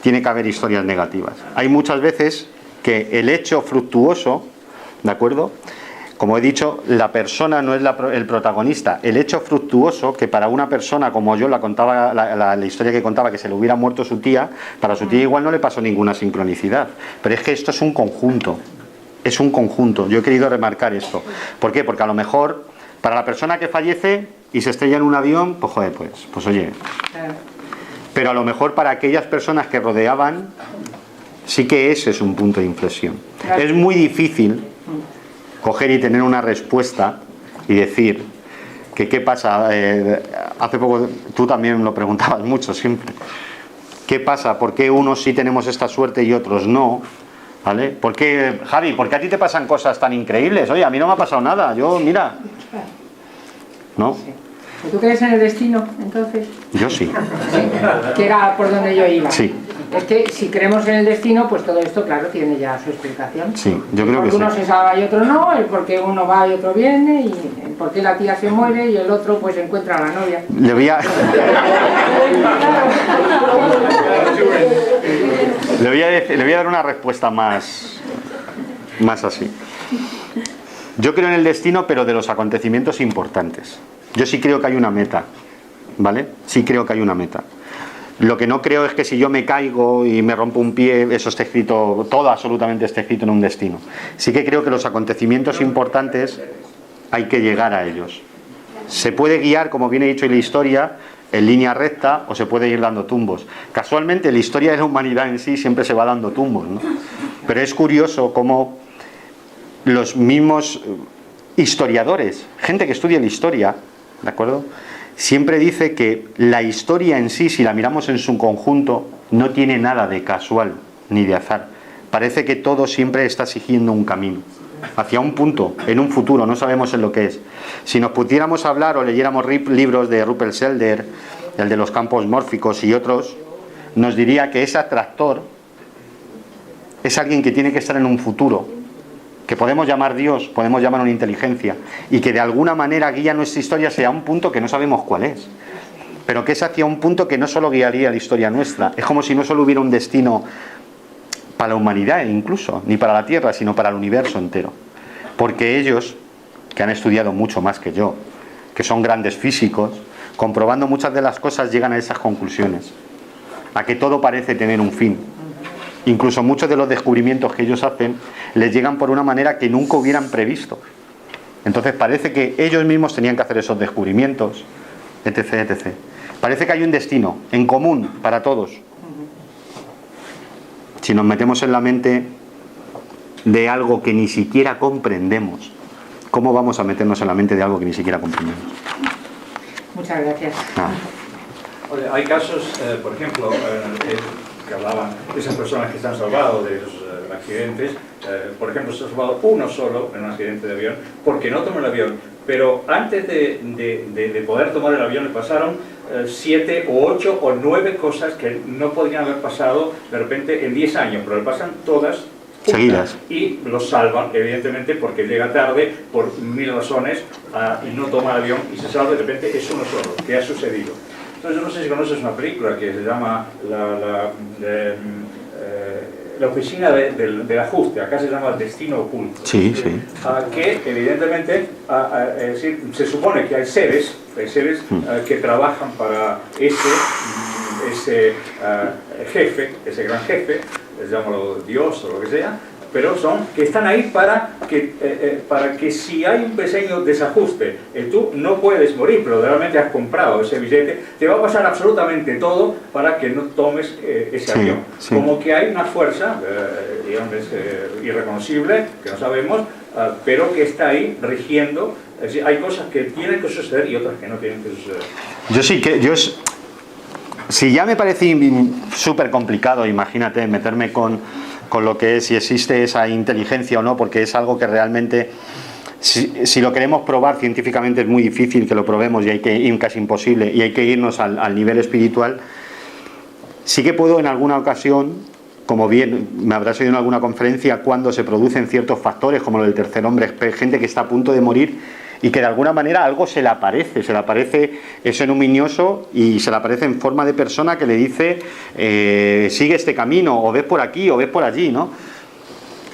tiene que haber historias negativas. Hay muchas veces que el hecho fructuoso, ¿de acuerdo?, como he dicho, la persona no es el protagonista. El hecho fructuoso, que para una persona, como yo la contaba, la historia que contaba, que se le hubiera muerto su tía, para su tía igual no le pasó ninguna sincronicidad. Pero es que esto es un conjunto. Es un conjunto. Yo he querido remarcar esto. ¿Por qué? Porque a lo mejor, para la persona que fallece y se estrella en un avión, pues joder, pues oye. Pero a lo mejor para aquellas personas que rodeaban, sí que ese es un punto de inflexión. Es muy difícil coger y tener una respuesta y decir que qué pasa. Hace poco tú también lo preguntabas mucho siempre. ¿Qué pasa? ¿Por qué unos sí tenemos esta suerte y otros no? ¿Vale? ¿Por qué, Javi, por qué a ti te pasan cosas tan increíbles? Oye, a mí no me ha pasado nada. Yo, mira. ¿No? ¿Tú crees en el destino, entonces? Yo sí. Que era por donde yo iba. Sí. Es que si creemos en el destino, pues todo esto, claro, tiene ya su explicación. Sí, yo creo que sí. Porque uno se salva y otro no, el por qué uno va y otro viene, y el por qué la tía se muere y el otro pues encuentra a la novia. Le voy a dar una respuesta más así. Yo creo en el destino, pero de los acontecimientos importantes. Yo sí creo que hay una meta, ¿vale? Sí creo que hay una meta. Lo que no creo es que si yo me caigo y me rompo un pie, eso esté escrito, todo absolutamente esté escrito en un destino. Sí que creo que los acontecimientos importantes hay que llegar a ellos. Se puede guiar, como bien he dicho en la historia, en línea recta, o se puede ir dando tumbos. Casualmente, la historia de la humanidad en sí siempre se va dando tumbos, ¿no? Pero es curioso cómo los mismos historiadores, gente que estudia la historia, ¿de acuerdo?, siempre dice que la historia en sí, si la miramos en su conjunto, no tiene nada de casual ni de azar. Parece que todo siempre está siguiendo un camino hacia un punto, en un futuro, no sabemos en lo que es. Si nos pudiéramos hablar o leyéramos libros de Rupert Sheldrake, el de los campos mórficos y otros, nos diría que ese atractor es alguien que tiene que estar en un futuro, que podemos llamar Dios, podemos llamar una inteligencia, y que de alguna manera guía nuestra historia hacia un punto que no sabemos cuál es, pero que es hacia un punto que no solo guiaría la historia nuestra. Es como si no solo hubiera un destino para la humanidad incluso, ni para la Tierra, sino para el universo entero. Porque ellos, que han estudiado mucho más que yo, que son grandes físicos, comprobando muchas de las cosas, llegan a esas conclusiones, a que todo parece tener un fin. Incluso muchos de los descubrimientos que ellos hacen les llegan por una manera que nunca hubieran previsto. Entonces parece que ellos mismos tenían que hacer esos descubrimientos, etc., etc. Parece que hay un destino en común para todos. Si nos metemos en la mente de algo que ni siquiera comprendemos, ¿cómo vamos a meternos en la mente de algo que ni siquiera comprendemos? Muchas gracias. Oye, hay casos, por ejemplo, que hablaban de esas personas que se han salvado de los accidentes. Por ejemplo, se ha salvado uno solo en un accidente de avión porque no tomó el avión, pero antes de poder tomar el avión le pasaron 7 o 8 o 9 cosas que no podrían haber pasado de repente en 10 años, pero le pasan todas seguidas y lo salvan, evidentemente, porque llega tarde por 1000 razones y no toma el avión y se salva. De repente es uno solo. ¿Qué ha sucedido? Entonces, yo no sé si conoces una película que se llama La oficina del ajuste, acá se llama Destino Oculto. Sí, sí. Que evidentemente, es decir, se supone que hay seres que trabajan para ese jefe, ese gran jefe, llámalo Dios o lo que sea, pero que están ahí para que si hay un pequeño desajuste, tú no puedes morir, pero realmente has comprado ese billete, te va a pasar absolutamente todo para que no tomes ese avión. Sí. Como que hay una fuerza, digamos, irreconocible, que no sabemos, pero que está ahí rigiendo. Es decir, hay cosas que tienen que suceder y otras que no tienen que suceder. Si ya me parece súper complicado, imagínate, meterme con lo que es, si existe esa inteligencia o no, porque es algo que realmente, si lo queremos probar científicamente, es muy difícil que lo probemos y casi imposible, y hay que irnos al nivel espiritual. Sí que puedo en alguna ocasión, como bien me habrás oído en alguna conferencia, cuando se producen ciertos factores, como lo del tercer hombre, gente que está a punto de morir, y que de alguna manera algo se le aparece eso luminoso, y se le aparece en forma de persona que le dice sigue este camino, o ves por aquí, o ves por allí, ¿no?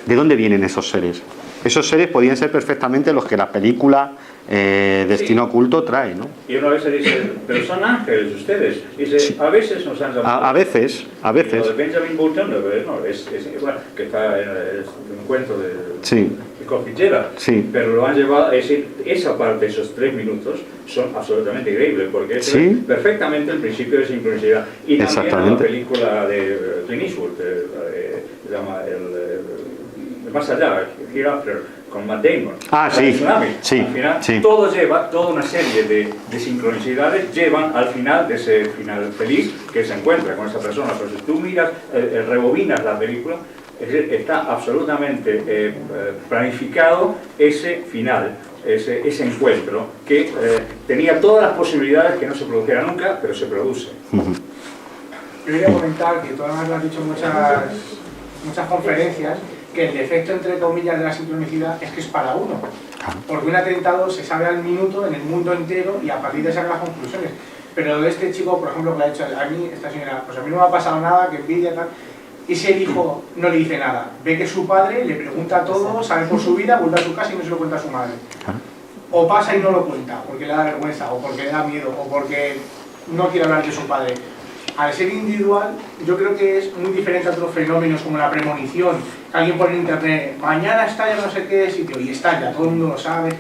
¿De dónde vienen esos seres? Esos seres podían ser perfectamente los que la película Destino Oculto trae, ¿no? Y una vez se dice, pero son ángeles ustedes. Dice, sí. A veces nos han llamado. A veces. Lo de Benjamin Button, bueno, que está en un cuento de Coffee Jera, sí. Pero lo han llevado, esa parte, esos 3 minutos, son absolutamente increíbles, porque es perfectamente el principio de sincronicidad. Y también la película de Clint Eastwood, se llama el Más Allá, Hereafter, con Matt Damon. Tsunami. Sí, al final, sí. Todo lleva, toda una serie de sincronicidades llevan al final de ese final feliz que se encuentra con esa persona. Pero si tú miras, rebobinas la película, está absolutamente planificado ese final, ese encuentro que tenía todas las posibilidades que no se produjera nunca, pero se produce. Yo quería comentar que tú además lo has dicho en muchas conferencias, que el defecto, entre comillas, de la sincronicidad es que es para uno. Porque un atentado se sabe al minuto en el mundo entero y a partir de sacar las conclusiones. Pero de este chico, por ejemplo, que le ha dicho a mí, esta señora, pues a mí no me ha pasado nada, que envidia, tal. ese hijo no le dice nada. Ve que su padre le pregunta todo, sabe por su vida, vuelve a su casa y no se lo cuenta a su madre. O pasa y no lo cuenta, porque le da vergüenza, o porque le da miedo, o porque no quiere hablar de su padre. Al ser individual, yo creo que es muy diferente a otros fenómenos como la premonición. Alguien pone en internet, mañana estalla no sé qué sitio, y estalla, todo el mundo lo sabe.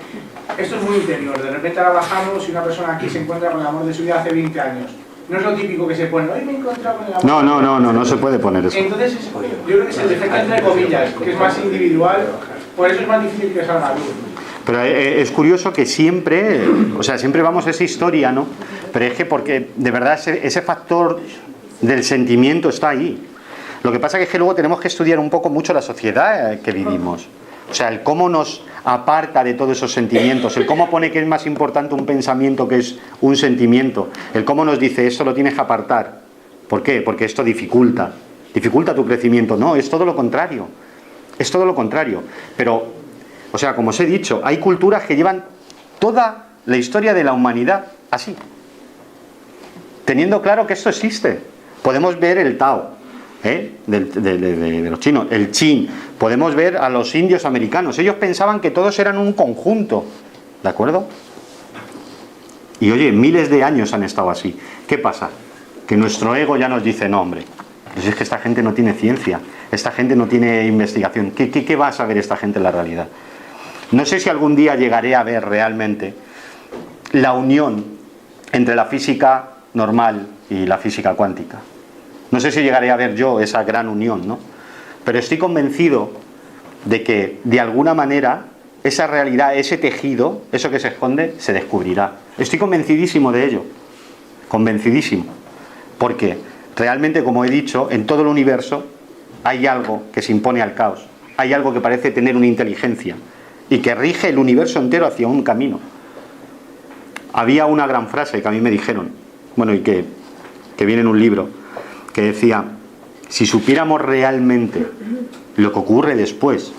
Esto es muy interior. De repente ahora bajamos y una persona aquí se encuentra con el amor de su vida hace 20 años. No es lo típico que se pone, hoy me he encontrado con el amor. No se puede poner eso. Entonces, yo creo que es el defecto entre comillas, que es más individual, por eso es más difícil que salga a luz. Pero es curioso que siempre, o sea, siempre vamos a esa historia, ¿no? Pero es que porque de verdad ese factor del sentimiento está ahí. Lo que pasa es que luego tenemos que estudiar un poco mucho la sociedad que vivimos. O sea, el cómo nos aparta de todos esos sentimientos, el cómo pone que es más importante un pensamiento que es un sentimiento, el cómo nos dice esto lo tienes que apartar. ¿Por qué? Porque esto dificulta tu crecimiento. No, es todo lo contrario. Es todo lo contrario. Pero, o sea, como os he dicho, hay culturas que llevan toda la historia de la humanidad así, teniendo claro que esto existe. Podemos ver el Tao, de los chinos, el Chin. Podemos ver a los indios americanos. Ellos pensaban que todos eran un conjunto, ¿de acuerdo? Y oye, miles de años han estado así. ¿Qué pasa? Que nuestro ego ya nos dice, no hombre, pues es que esta gente no tiene ciencia, esta gente no tiene investigación. ¿Qué va a saber esta gente en la realidad? No sé si algún día llegaré a ver realmente la unión entre la física normal y la física cuántica. No sé si llegaré a ver yo esa gran unión, ¿no? Pero estoy convencido de que, de alguna manera, esa realidad, ese tejido, eso que se esconde, se descubrirá. Estoy convencidísimo de ello. Convencidísimo. Porque realmente, como he dicho, en todo el universo hay algo que se impone al caos. Hay algo que parece tener una inteligencia y que rige el universo entero hacia un camino. Había una gran frase que a mí me dijeron, bueno, y que viene en un libro, que decía, si supiéramos realmente lo que ocurre después,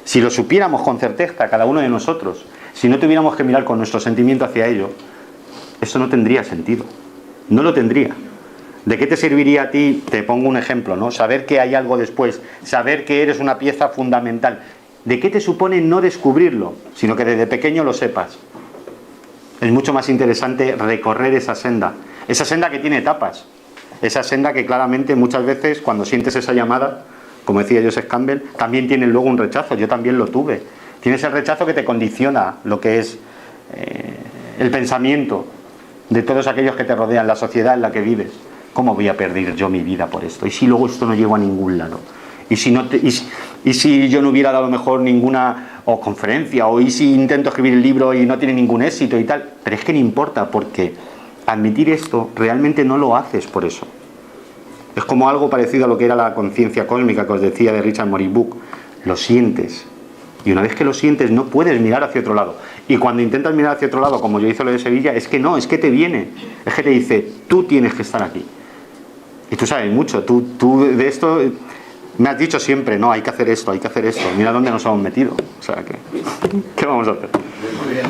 si lo supiéramos con certeza cada uno de nosotros, si no tuviéramos que mirar con nuestro sentimiento hacia ello, esto no tendría sentido, no lo tendría. ¿De qué te serviría a ti? Te pongo un ejemplo, ¿no? Saber que hay algo después, saber que eres una pieza fundamental. ¿De qué te supone no descubrirlo, sino que desde pequeño lo sepas? Es mucho más interesante recorrer esa senda que tiene etapas. Esa senda que claramente muchas veces cuando sientes esa llamada, como decía Joseph Campbell, también tiene luego un rechazo. Yo también lo tuve. Tienes el rechazo que te condiciona lo que es el pensamiento de todos aquellos que te rodean, la sociedad en la que vives. ¿Cómo voy a perder yo mi vida por esto? ¿Y si luego esto no llego a ningún lado? ¿Y si yo no hubiera dado mejor ninguna conferencia? ¿O y si intento escribir el libro y no tiene ningún éxito y tal? Pero es que no importa, porque admitir esto realmente no lo haces por eso. Es como algo parecido a lo que era la conciencia cósmica que os decía de Richard Moribuk. Lo sientes. Y una vez que lo sientes no puedes mirar hacia otro lado. Y cuando intentas mirar hacia otro lado, como yo hice lo de Sevilla, es que no, es que te viene. Es que te dice, tú tienes que estar aquí. Y tú sabes mucho. Tú de esto me has dicho siempre, no, hay que hacer esto, hay que hacer esto. Mira dónde nos hemos metido. O sea, ¿qué vamos a hacer? Muy bien.